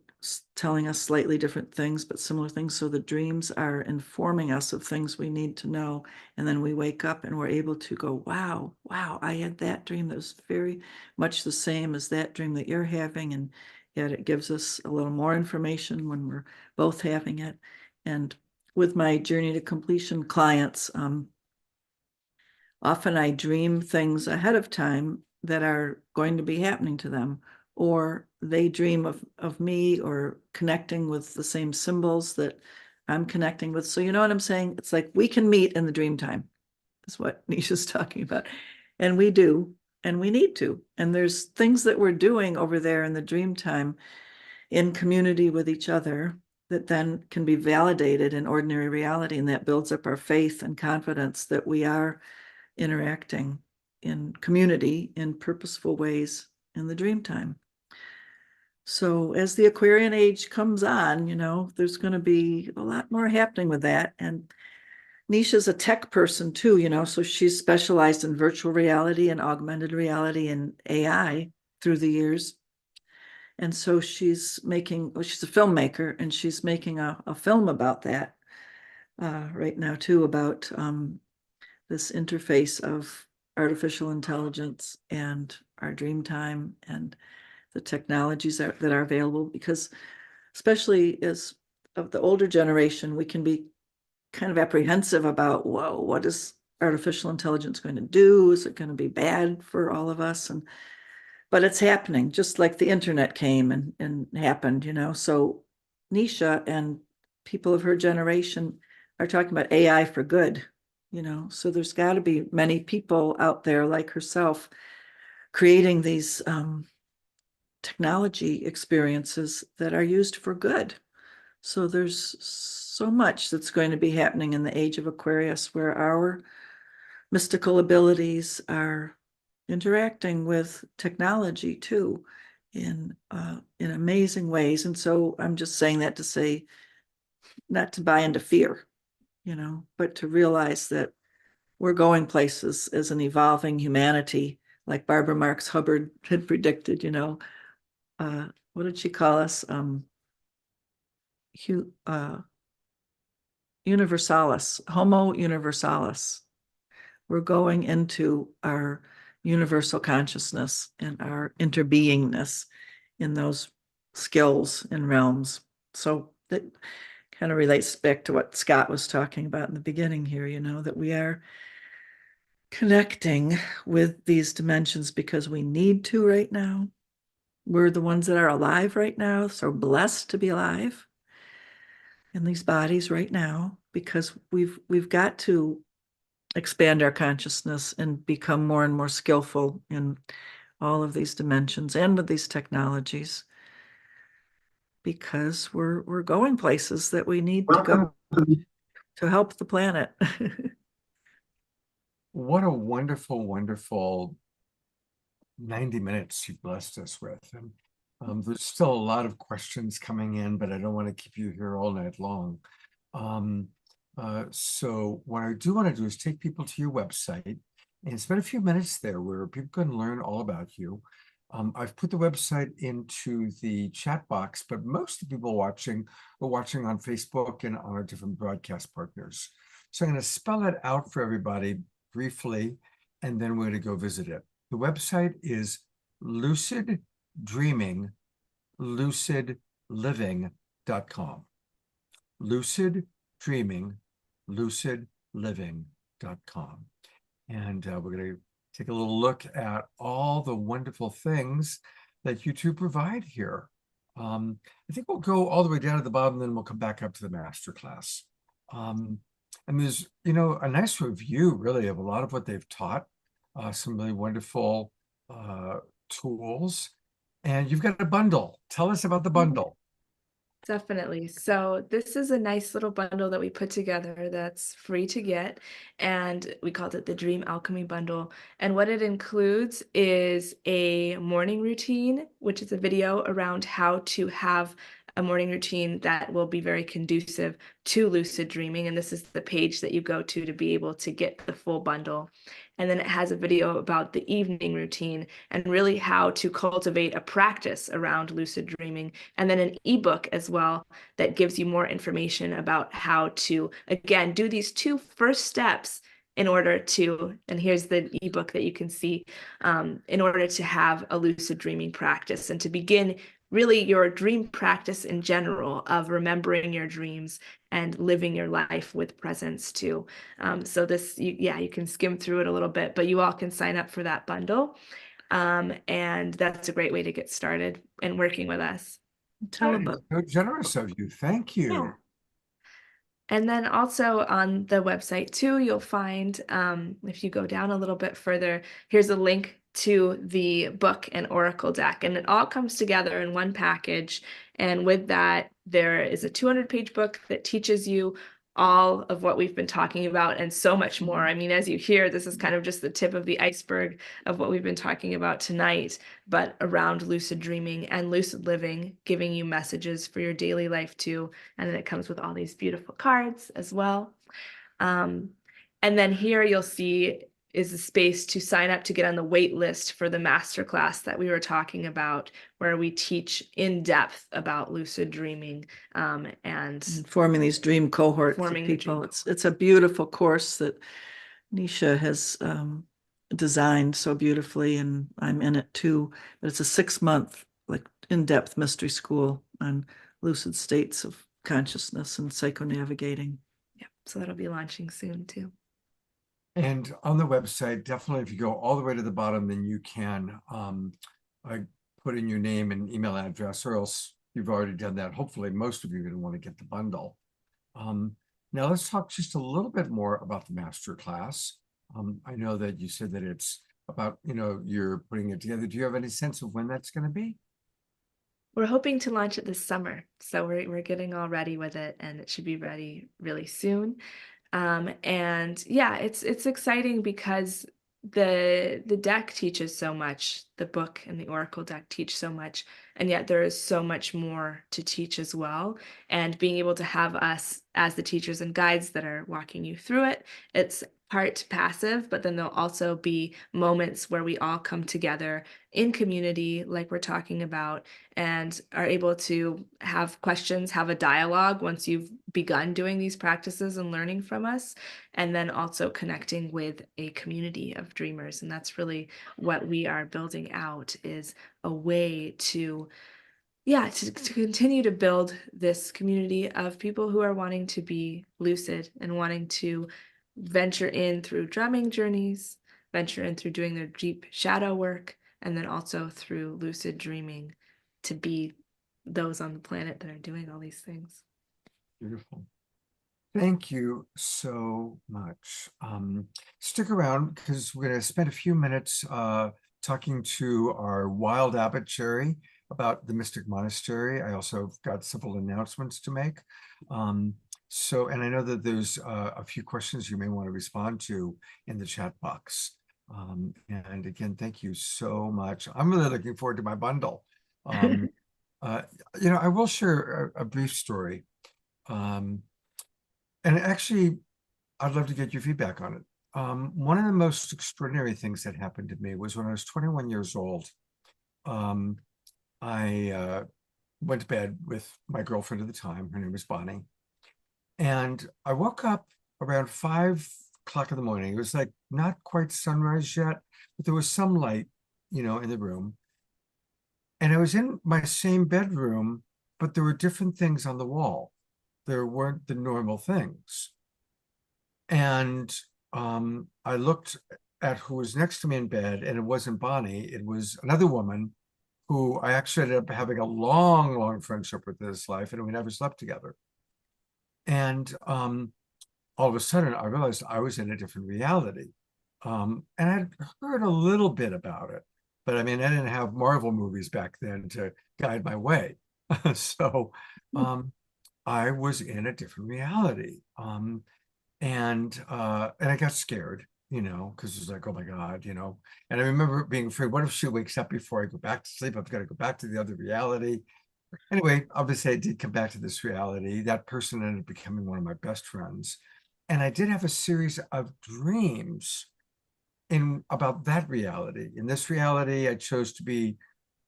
telling us slightly different things, but similar things. So the dreams are informing us of things we need to know. And then we wake up and we're able to go, wow, I had that dream that was very much the same as that dream that you're having. And yet it gives us a little more information when we're both having it. And with my journey to completion clients, often I dream things ahead of time that are going to be happening to them, or they dream of me or connecting with the same symbols that I'm connecting with. So you know what I'm saying? It's like we can meet in the dream time. That's what Nisha's talking about. And we do, and we need to. And there's things that we're doing over there in the dream time in community with each other that then can be validated in ordinary reality. And that builds up our faith and confidence that we are interacting in community in purposeful ways in the dream time. So as the Aquarian age comes on, you know, there's going to be a lot more happening with that. And Nisha's a tech person too, you know, so she's specialized in virtual reality and augmented reality and AI through the years. And so she's making, well, she's a filmmaker, and she's making a film about that right now too, about this interface of artificial intelligence and our dream time and the technologies that are available. Because especially as of the older generation, we can be kind of apprehensive about, whoa, what is artificial intelligence going to do? Is it going to be bad for all of us? But it's happening, just like the internet came and happened, you know. So Nisha and people of her generation are talking about AI for good, you know. So there's got to be many people out there like herself creating these technology experiences that are used for good. So there's so much that's going to be happening in the age of Aquarius, where our mystical abilities are interacting with technology too in amazing ways. And so I'm just saying that to say, not to buy into fear, you know, but to realize that we're going places as an evolving humanity, like Barbara Marx Hubbard had predicted, you know. What did she call us? Universalis, Homo universalis. We're going into our universal consciousness and our interbeingness in those skills and realms. So that kind of relates back to what Scott was talking about in the beginning here, you know, that we are connecting with these dimensions because we need to right now. We're the ones that are alive right now, so blessed to be alive in these bodies right now, because we've got to expand our consciousness and become more and more skillful in all of these dimensions and with these technologies, because we're going places that we need to go to help the planet. What a wonderful, wonderful 90 minutes you blessed us with. And there's still a lot of questions coming in, but I don't want to keep you here all night long. So what I do want to do is take people to your website and spend a few minutes there where people can learn all about you. I've put the website into the chat box, but most of the people watching are watching on Facebook and on our different broadcast partners. So I'm going to spell it out for everybody briefly, and then we're going to go visit it. The website is Lucid Dreaming, lucidliving.com. Lucid Dreaming, lucidliving.com. And we're going to take a little look at all the wonderful things that you two provide here. I think we'll go all the way down to the bottom, then we'll come back up to the masterclass. And there's, you know, a nice review really of a lot of what they've taught, some really wonderful tools. And you've got a bundle. Tell us about the bundle. Definitely. So this is a nice little bundle that we put together that's free to get, and we called it the Dream Alchemy Bundle. And what it includes is a morning routine, which is a video around how to have a morning routine that will be very conducive to lucid dreaming. And this is the page that you go to be able to get the full bundle. And then it has a video about the evening routine and really how to cultivate a practice around lucid dreaming, and then an ebook as well that gives you more information about how to, again, do these two first steps in order to, and here's the ebook that you can see, in order to have a lucid dreaming practice and to begin really your dream practice in general of remembering your dreams and living your life with presence too. So this, you can skim through it a little bit, but you all can sign up for that bundle. And that's a great way to get started and working with us. Tell That is about. so generous of you. Thank you. Yeah. And then also on the website too, you'll find, if you go down a little bit further, here's a link to the book and oracle deck, and it all comes together in one package. And with that, there is a 200-page book that teaches you all of what we've been talking about and so much more. I mean, as you hear, this is kind of just the tip of the iceberg of what we've been talking about tonight, but around lucid dreaming and lucid living, giving you messages for your daily life too. And then it comes with all these beautiful cards as well. And then here you'll see is a space to sign up to get on the wait list for the masterclass that we were talking about, where we teach in depth about lucid dreaming, and Forming these dream cohorts of Forming the dream people. It's a beautiful course that Nisha has designed so beautifully, and I'm in it too. But it's a 6-month, like, in-depth mystery school on lucid states of consciousness and psychonavigating. yeah, so that'll be launching soon too. And on the website, definitely, if you go all the way to the bottom, then you can put in your name and email address, or else you've already done that. Hopefully, most of you are going to want to get the bundle. Now let's talk just a little bit more about the master class. I know that you said that it's about, you're putting it together. Do you have any sense of when that's going to be? We're hoping to launch it this summer, so we're getting all ready with it, and it should be ready really soon. And yeah, it's exciting because the deck teaches so much, the book and the oracle deck teach so much, and yet there is so much more to teach as well. And being able to have us as the teachers and guides that are walking you through it, it's part passive, but then there'll also be moments where we all come together in community, like we're talking about, and are able to have questions, have a dialogue once you've begun doing these practices and learning from us, and then also connecting with a community of dreamers. And that's really what we are building out, is a way to continue to build this community of people who are wanting to be lucid and wanting to venture in through drumming journeys, venture in through doing their deep shadow work, and then also through lucid dreaming to be those on the planet that are doing all these things. Beautiful. Thank you so much. Stick around, because we're going to spend a few minutes talking to our wild abbot Jerry about the Mystic Monastery. I also got several announcements to make. And I know that there's a few questions you may want to respond to in the chat box. And again, thank you so much. I'm really looking forward to my bundle. I will share a brief story. And actually, I'd love to get your feedback on it. One of the most extraordinary things that happened to me was when I was 21 years old. I went to bed with my girlfriend at the time. Her name was Bonnie. And I woke up around 5 o'clock in the morning. It was like not quite sunrise yet, but there was some light, in the room. And I was in my same bedroom, but there were different things on the wall. There weren't the normal things. And I looked at who was next to me in bed, and it wasn't Bonnie. It was another woman who I actually ended up having a long, long friendship with this life, and we never slept together. And all of a sudden, I realized I was in a different reality. And I'd heard a little bit about it, but I mean, I didn't have Marvel movies back then to guide my way. So I was in a different reality. And I got scared, because it was like, oh my God, And I remember being afraid, what if she wakes up before I go back to sleep? I've got to go back to the other reality. Anyway, obviously I did come back to this reality. That person ended up becoming one of my best friends. And I did have a series of dreams in about that reality. In this reality, I chose to be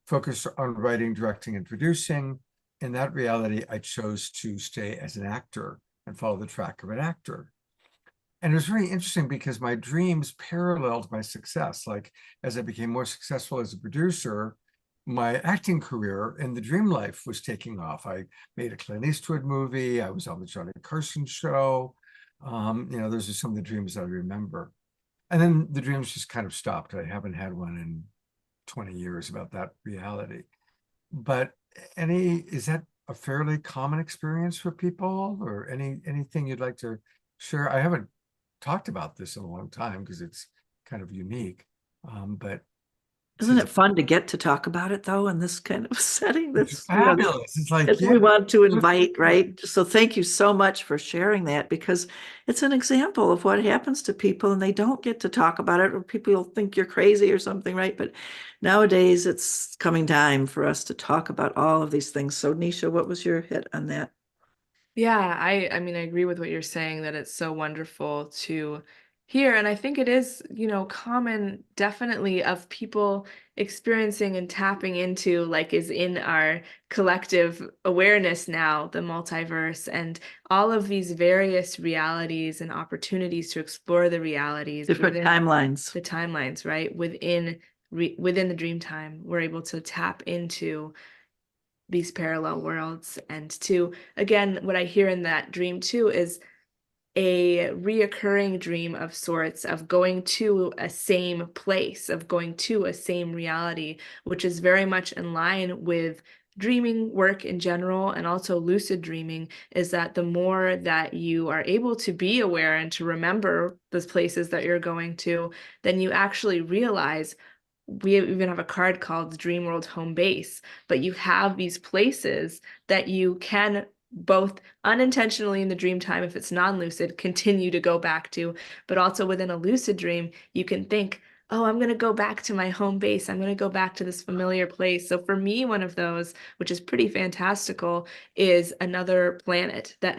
focused on writing, directing, and producing. In that reality, I chose to stay as an actor and follow the track of an actor. And it was very interesting because my dreams paralleled my success. Like as I became more successful as a producer, my acting career in the dream life was taking off. I made a Clint Eastwood movie. I was on the Johnny Carson show. Those are some of the dreams that I remember. And then the dreams just kind of stopped. I haven't had one in 20 years about that reality. But is that a fairly common experience for people, or anything you'd like to share? I haven't talked about this in a long time because it's kind of unique. But Isn't it fun to get to talk about it though in this kind of setting? it's That's fabulous. It's like, that's what we want to invite, right? So thank you so much for sharing that, because it's an example of what happens to people and they don't get to talk about it, or people will think you're crazy or something, right? But nowadays it's coming time for us to talk about all of these things. So Nisha, what was your hit on that? Yeah, I mean, I agree with what you're saying, that it's so wonderful to hear. And I think it is, common definitely of people experiencing and tapping into, like, is in our collective awareness now, the multiverse and all of these various realities and opportunities to explore the realities Different within timelines. the timelines, right? Within the dream time, we're able to tap into these parallel worlds. And to, again, what I hear in that dream too is a reoccurring dream of sorts, of going to a same place, of going to a same reality, which is very much in line with dreaming work in general, and also lucid dreaming, is that the more that you are able to be aware and to remember those places that you're going to, then you actually realize, we even have a card called Dream World Home Base, but you have these places that you can both unintentionally in the dream time, if it's non-lucid, continue to go back to, but also within a lucid dream, you can think, oh, I'm going to go back to my home base. I'm going to go back to this familiar place. So for me, one of those, which is pretty fantastical, is another planet that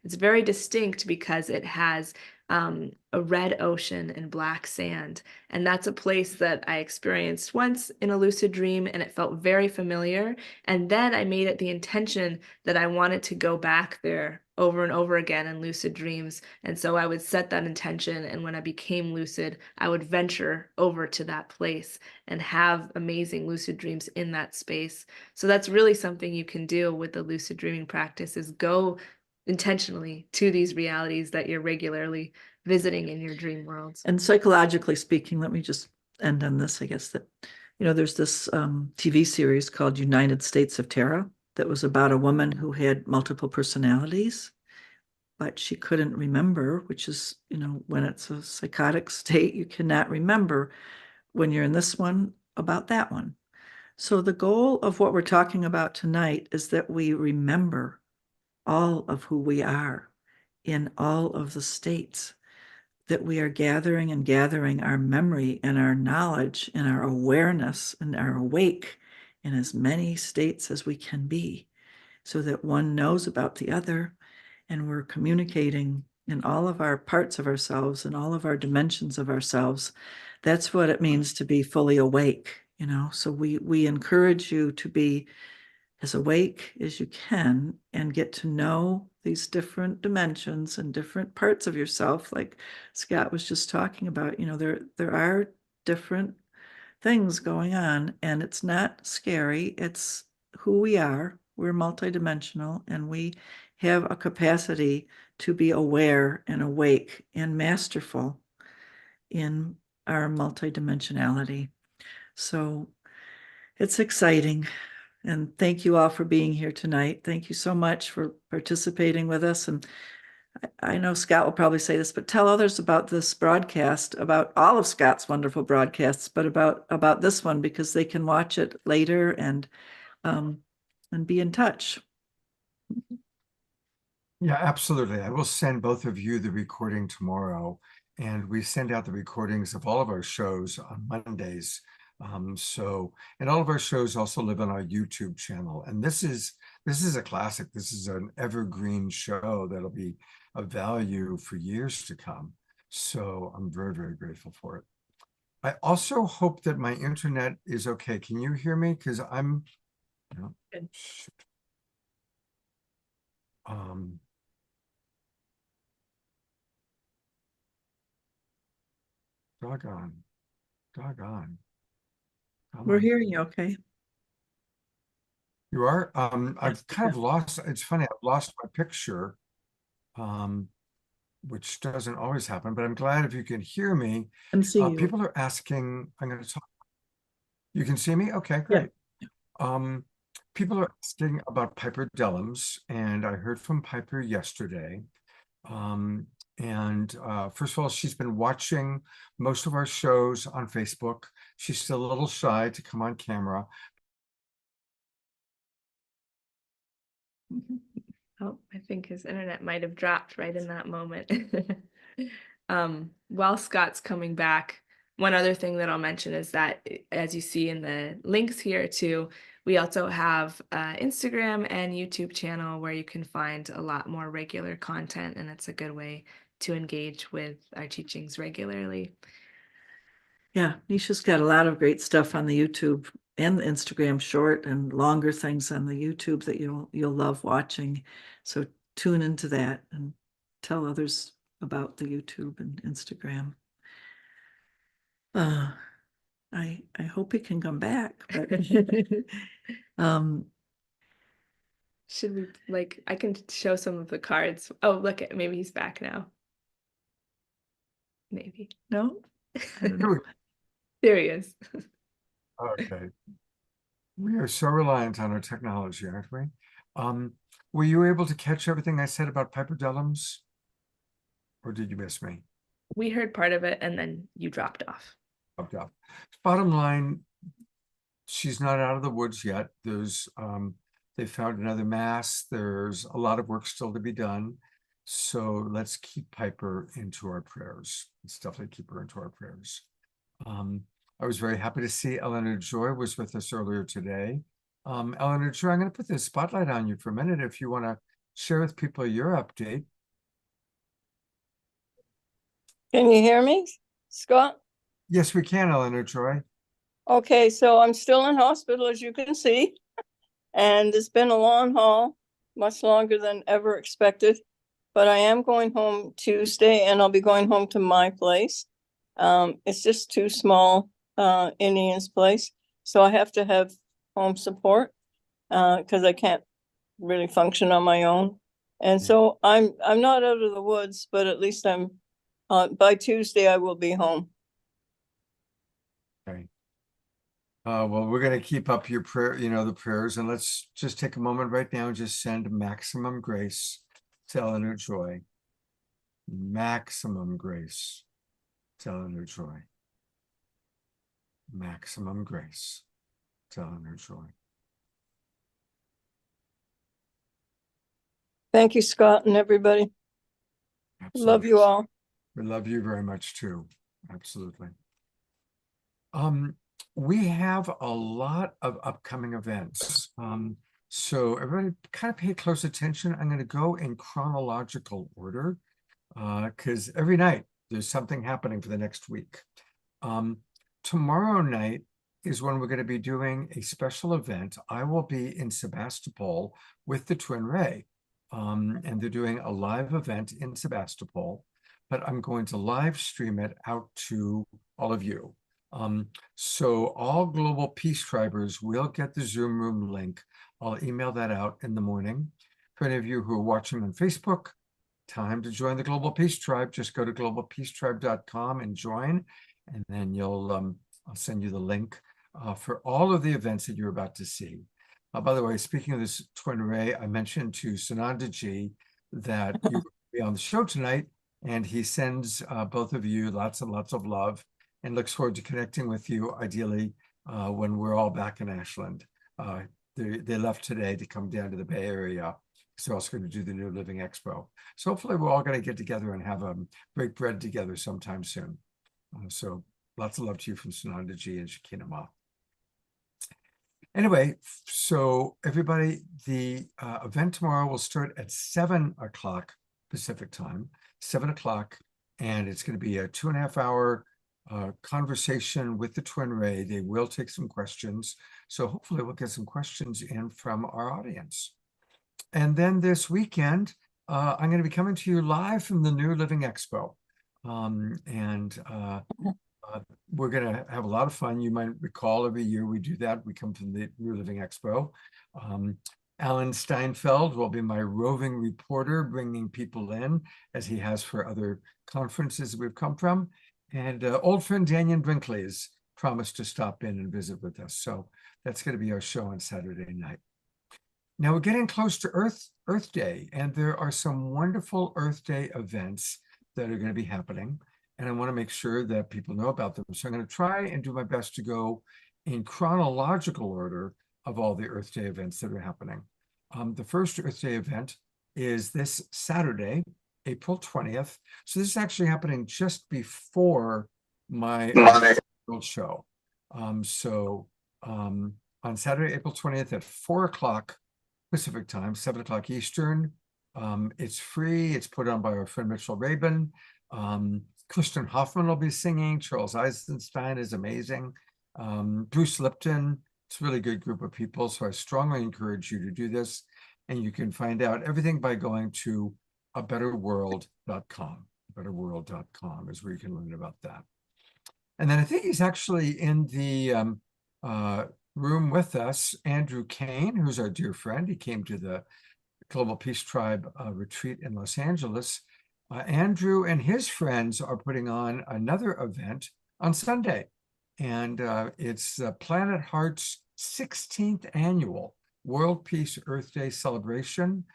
it's very distinct because it has a red ocean and black sand. And that's a place that I experienced once in a lucid dream, and it felt very familiar. And then I made it the intention that I wanted to go back there over and over again in lucid dreams. And so I would set that intention. And when I became lucid, I would venture over to that place and have amazing lucid dreams in that space. So that's really something you can do with the lucid dreaming practice, is go intentionally to these realities that you're regularly visiting in your dream worlds. And psychologically speaking, let me just end on this, I guess, that, there's this TV series called United States of Terror that was about a woman who had multiple personalities, but she couldn't remember, which is, when it's a psychotic state, you cannot remember when you're in this one about that one. So the goal of what we're talking about tonight is that we remember all of who we are in all of the states, that we are gathering and gathering our memory and our knowledge and our awareness and our awake in as many states as we can be, so that one knows about the other and we're communicating in all of our parts of ourselves and all of our dimensions of ourselves. That's what it means to be fully awake, So we encourage you to be as awake as you can and get to know these different dimensions and different parts of yourself. Like Scott was just talking about, there are different things going on, and it's not scary. It's who we are. We're multidimensional, and we have a capacity to be aware and awake and masterful in our multidimensionality. So it's exciting. And thank you all for being here tonight. Thank you so much for participating with us. And I know Scott will probably say this, but tell others about this broadcast, about all of Scott's wonderful broadcasts, but about this one, because they can watch it later and and be in touch. Yeah, absolutely. I will send both of you the recording tomorrow, and we send out the recordings of all of our shows on Mondays. And all of our shows also live on our YouTube channel. And this is a classic. This is an evergreen show that'll be of value for years to come. So I'm very, very grateful for it. I also hope that my internet is okay. Can you hear me? Because I'm, Good. shoot. Doggone. Come We're on. hearing you okay. You are? I've Yes, kind of yeah. lost, it's funny, I've lost my picture, which doesn't always happen, but I'm glad if you can hear me. And see you. People are asking, I'm going to talk. You can see me? Okay, Yeah. great. People are asking about Piper Dellums, and I heard from Piper yesterday. First of all, she's been watching most of our shows on Facebook. She's still a little shy to come on camera. Oh, I think his internet might have dropped right in that moment. While Scott's coming back, one other thing that I'll mention is that, as you see in the links here too, we also have Instagram and YouTube channel where you can find a lot more regular content, and it's a good way to engage with our teachings regularly. Yeah, Nisha's got a lot of great stuff on the YouTube and the Instagram short and longer things on the YouTube that you'll love watching. So tune into that and tell others about the YouTube and Instagram. I hope he can come back, but Should we I can show some of the cards. Oh, look at, maybe he's back now. Maybe. No? There he is. Okay. We are so reliant on our technology, aren't we? Were you able to catch everything I said about Piper Dellums? Or did you miss me? We heard part of it and then you dropped off. Bottom line, she's not out of the woods yet. There's they found another mass. There's a lot of work still to be done. So let's keep Piper into our prayers. Let's definitely keep her into our prayers. I was very happy to see Eleanor Joy was with us earlier today. Eleanor Joy, I'm going to put this spotlight on you for a minute if you want to share with people your update. Can you hear me, Scott? Yes, we can, Eleanor Joy. Okay, so I'm still in hospital, as you can see, and it's been a long haul, much longer than ever expected. But I am going home Tuesday, and I'll be going home to my place. It's just too small, Indian's place, so I have to have home support because I can't really function on my own. And so I'm not out of the woods, but at least I'm by Tuesday I will be home. Okay. Well, we're going to keep up your prayer, the prayers, and let's just take a moment right now and just send maximum grace to Eleanor Joy. Maximum grace to Eleanor Joy. Maximum grace to Eleanor Joy. Thank you, Scott, and everybody. Absolutely. Love you all. We love you very much too. Absolutely. We have a lot of upcoming events. So everybody kind of pay close attention. I'm going to go in chronological order because every night there's something happening for the next week. Tomorrow night is when we're going to be doing a special event. I will be in Sebastopol with the Twin Ray. And they're doing a live event in Sebastopol, but I'm going to live stream it out to all of you. So all Global Peace Tribers will get the Zoom room link. I'll email that out in the morning. For any of you who are watching on Facebook, time to join the Global Peace Tribe. Just go to globalpeacetribe.com and join, and then I'll send you the link for all of the events that you're about to see. By the way, speaking of this Twin Ray, I mentioned to Sanandaji that you will be on the show tonight, and he sends both of you lots and lots of love and looks forward to connecting with you, ideally, when we're all back in Ashland. they left today to come down to the Bay Area. So also going to do the New Living Expo. So hopefully we're all going to get together and have break bread together sometime soon. So lots of love to you from Sananda Ji and Shakina Ma. Anyway, so everybody, the event tomorrow will start at 7 o'clock Pacific time, 7 o'clock, and it's going to be a 2.5 hour conversation with the Twin Ray. They will take some questions. So hopefully we'll get some questions in from our audience. And then this weekend, I'm going to be coming to you live from the New Living Expo. We're going to have a lot of fun. You might recall every year we do that. We come from the New Living Expo. Alan Steinfeld will be my roving reporter, bringing people in as he has for other conferences we've come from. And old friend Daniel Brinkley has promised to stop in and visit with us. So that's going to be our show on Saturday night. Now we're getting close to Earth Day, and there are some wonderful Earth Day events that are going to be happening. And I want to make sure that people know about them. So I'm going to try and do my best to go in chronological order of all the Earth Day events that are happening. The first Earth Day event is this Saturday, April 20th. So this is actually happening just before my world show. On Saturday, April 20th at 4 o'clock Pacific time, 7 o'clock Eastern. It's free. It's put on by our friend Mitchell Rabin. Kristen Hoffman will be singing. Charles Eisenstein is amazing. Bruce Lipton. It's a really good group of people. So I strongly encourage you to do this. And you can find out everything by going to abetterworld.com. Betterworld.com is where you can learn about that. And then I think he's actually in the room with us, Andrew Kane, who's our dear friend. He came to the Global Peace Tribe retreat in Los Angeles. Andrew and his friends are putting on another event on Sunday. And it's Planet Heart's 16th annual World Peace Earth Day celebration.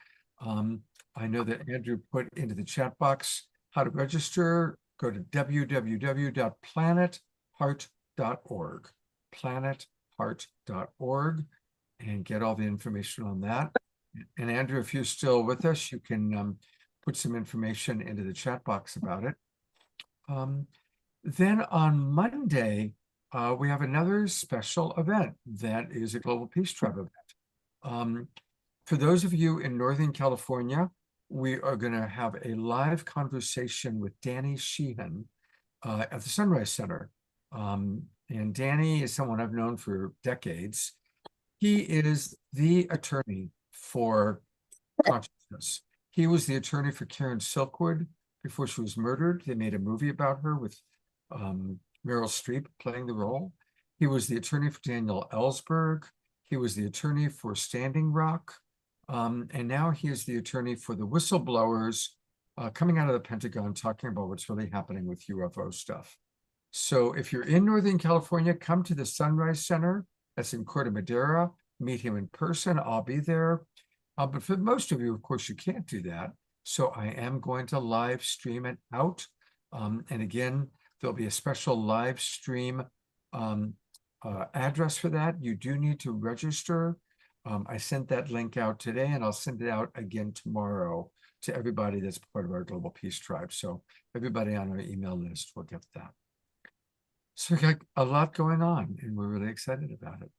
I know that Andrew put into the chat box how to register. Go to www.planetheart.org, planetheart.org, and get all the information on that. And Andrew, if you're still with us, you can put some information into the chat box about it. Then on Monday, we have another special event that is a Global Peace Tribe event. For those of you in Northern California, we are going to have a live conversation with Danny Sheehan at the Sunrise Center. And Danny is someone I've known for decades. He is the attorney for consciousness. He was the attorney for Karen Silkwood before she was murdered. They made a movie about her with Meryl Streep playing the role. He was the attorney for Daniel Ellsberg. He was the attorney for Standing Rock. And now he is the attorney for the whistleblowers coming out of the Pentagon, talking about what's really happening with UFO stuff. So if you're in Northern California, come to the Sunrise Center. That's in Corte Madera. Meet him in person. I'll be there. But for most of you, of course, you can't do that. So I am going to live stream it out. And again, there'll be a special live stream address for that. You do need to register. I sent that link out today, and I'll send it out again tomorrow to everybody that's part of our Global Peace Tribe. So everybody on our email list will get that. So we got a lot going on, and we're really excited about it.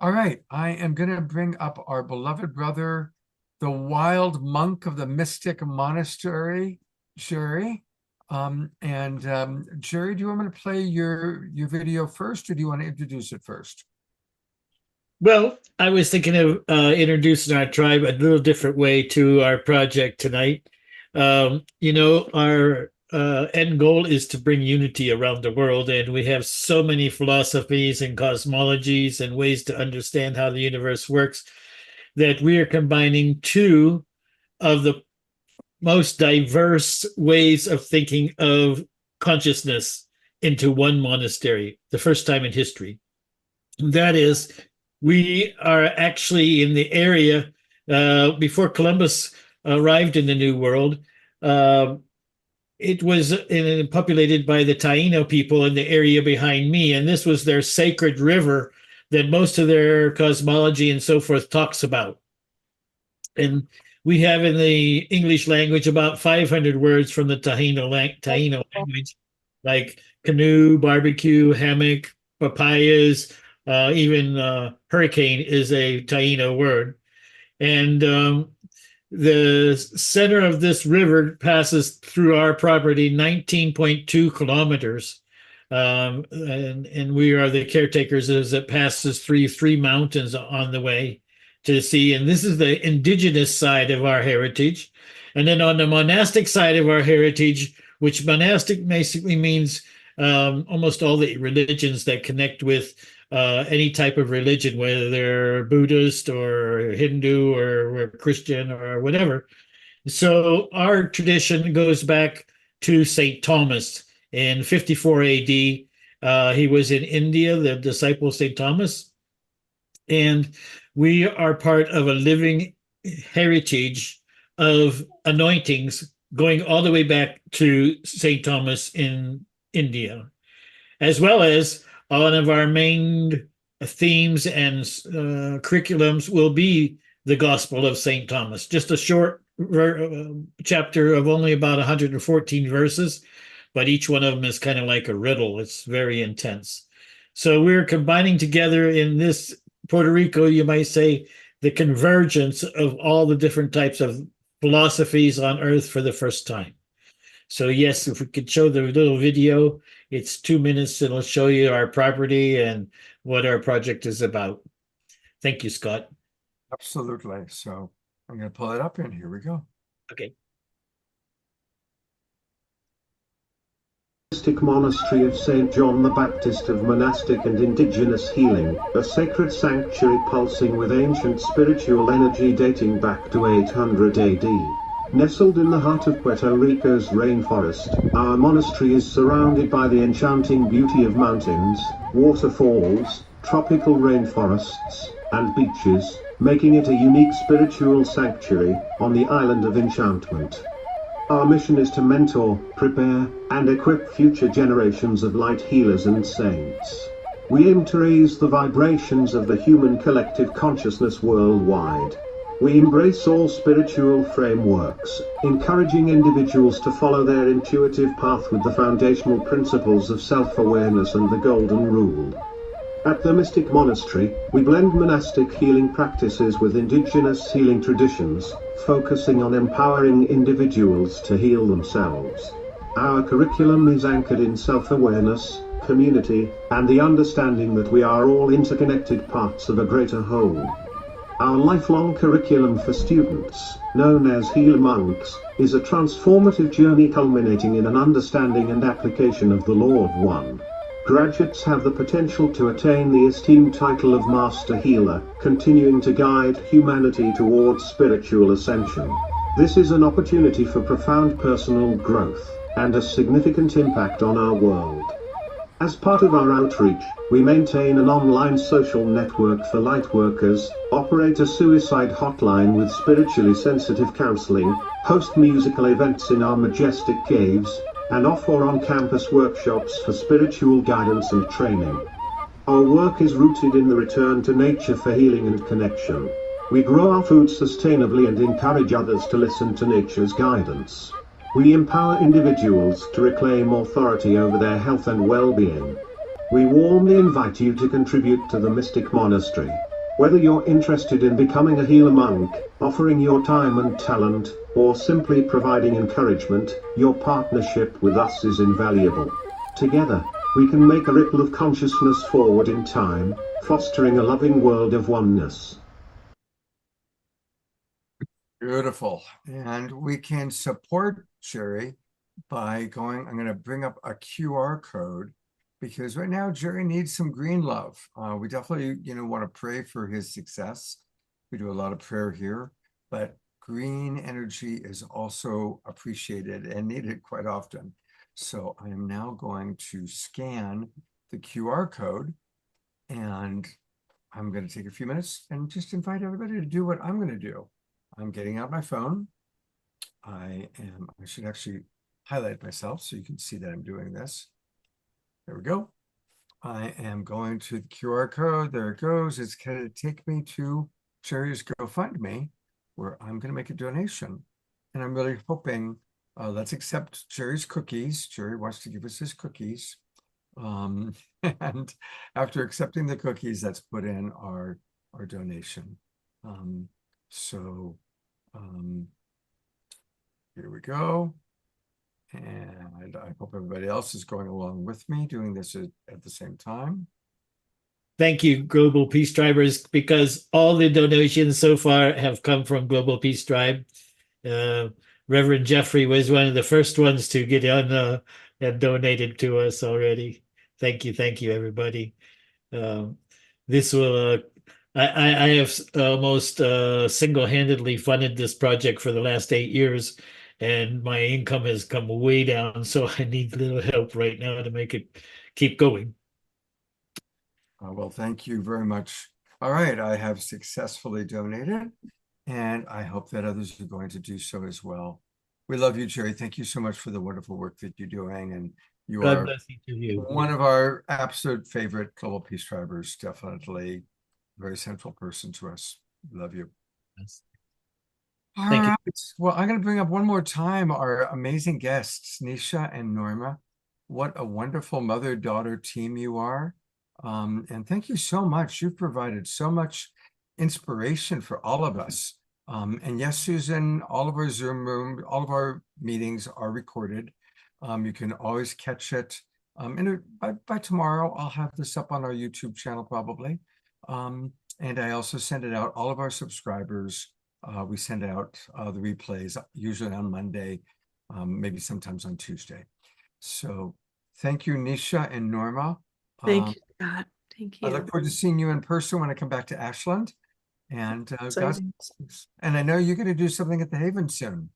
All right, I am going to bring up our beloved brother, the wild monk of the mystic monastery, Jerry. Jerry, do you want me to play your video first, or do you want to introduce it first? Well, I was thinking of introducing our tribe a little different way to our project tonight. Our end goal is to bring unity around the world, and we have so many philosophies and cosmologies and ways to understand how the universe works that we are combining two of the most diverse ways of thinking of consciousness into one monastery, the first time in history. That is, we are actually in the area before Columbus arrived in the New World. It was populated by the Taino people in the area behind me, and this was their sacred river that most of their cosmology and so forth talks about. And we have in the English language about 500 words from the Taino language, like canoe, barbecue, hammock, papayas, even hurricane is a Taino word. And the center of this river passes through our property 19.2 kilometers. And we are the caretakers as it passes through three mountains on the way to the sea. And this is the indigenous side of our heritage. And then on the monastic side of our heritage, which monastic basically means almost all the religions that connect with any type of religion, whether they're Buddhist or Hindu or Christian or whatever. So our tradition goes back to St. Thomas in 54 AD. He was in India, the disciple St. Thomas. And we are part of a living heritage of anointings going all the way back to St. Thomas in India, as well as one of our main themes and curriculums will be the Gospel of St. Thomas, just a short chapter of only about 114 verses, but each one of them is kind of like a riddle. It's very intense. So we're combining together in this Puerto Rico, you might say, the convergence of all the different types of philosophies on Earth for the first time. So yes, if we could show the little video, it's 2 minutes. It'll show you our property and what our project is about. Thank you, Scott. Absolutely. So I'm going to pull it up and here we go. Okay. Monastic Monastery of St. John the Baptist of Monastic and Indigenous Healing, a sacred sanctuary pulsing with ancient spiritual energy dating back to 800 AD. Nestled in the heart of Puerto Rico's rainforest, our monastery is surrounded by the enchanting beauty of mountains, waterfalls, tropical rainforests, and beaches, making it a unique spiritual sanctuary on the island of enchantment. Our mission is to mentor, prepare, and equip future generations of light healers and saints. We aim to raise the vibrations of the human collective consciousness worldwide. We embrace all spiritual frameworks, encouraging individuals to follow their intuitive path with the foundational principles of self-awareness and the Golden Rule. At the Mystic Monastery, we blend monastic healing practices with indigenous healing traditions, focusing on empowering individuals to heal themselves. Our curriculum is anchored in self-awareness, community, and the understanding that we are all interconnected parts of a greater whole. Our lifelong curriculum for students, known as Healer Monks, is a transformative journey culminating in an understanding and application of the Law of One. Graduates have the potential to attain the esteemed title of Master Healer, continuing to guide humanity towards spiritual ascension. This is an opportunity for profound personal growth and a significant impact on our world. As part of our outreach, we maintain an online social network for lightworkers, operate a suicide hotline with spiritually sensitive counseling, host musical events in our majestic caves, and offer on-campus workshops for spiritual guidance and training. Our work is rooted in the return to nature for healing and connection. We grow our food sustainably and encourage others to listen to nature's guidance. We empower individuals to reclaim authority over their health and well-being. We warmly invite you to contribute to the Mystic Monastery. Whether you're interested in becoming a healer monk, offering your time and talent, or simply providing encouragement, your partnership with us is invaluable. Together, we can make a ripple of consciousness forward in time, fostering a loving world of oneness. Beautiful. And we can support Jerry by going, I'm going to bring up a QR code because right now Jerry needs some green love. We definitely, want to pray for his success. We do a lot of prayer here, but green energy is also appreciated and needed quite often. So I am now going to scan the QR code and I'm going to take a few minutes and just invite everybody to do what I'm going to do. I'm getting out my phone. I should actually highlight myself so you can see that I'm doing this. There we go. I am going to the QR code. There it goes. It's going to take me to Jerry's GoFundMe, where I'm going to make a donation. And I'm really hoping, let's accept Jerry's cookies. Jerry wants to give us his cookies. And after accepting the cookies, let's put in our donation. Here we go. And I hope everybody else is going along with me, doing this at the same time. Thank you, Global Peace Tribers, because all the donations so far have come from Global Peace Tribe. Reverend Jeffrey was one of the first ones to get on and donated to us already. Thank you, everybody. This will, I have almost single-handedly funded this project for the last 8 years, and my income has come way down, so I need a little help right now to make it keep going. Well, thank you very much. All right, I have successfully donated, and I hope that others are going to do so as well. We love you, Jerry. Thank you so much for the wonderful work that you're doing, and you God are bless each of you. one of our absolute favorite Global Peace Tribers. Definitely a very central person to us. Love you. Yes. All Thank you. right. Well, I'm going to bring up one more time our amazing guests, Nisha and Norma. What a wonderful mother-daughter team you are. And thank you so much. You've provided so much inspiration for all of us. And yes, Susan, all of our Zoom room, all of our meetings are recorded. You can always catch it. And by tomorrow, I'll have this up on our YouTube channel probably. And I also send it out, all of our subscribers. We send out the replays usually on Monday, maybe sometimes on Tuesday. So thank you, Nisha and Norma. Thank you, Scott. Thank I you. look forward to seeing you in person when I come back to Ashland. And Exciting. and I know you're going to do something at the Haven soon.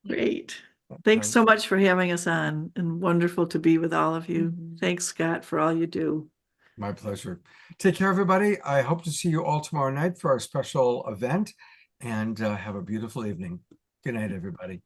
Great. Thanks so much for having us on, and wonderful to be with all of you. Thanks, Scott, for all you do. My pleasure. Take care, everybody. I hope to see you all tomorrow night for our special event, and have a beautiful evening. Good night, everybody.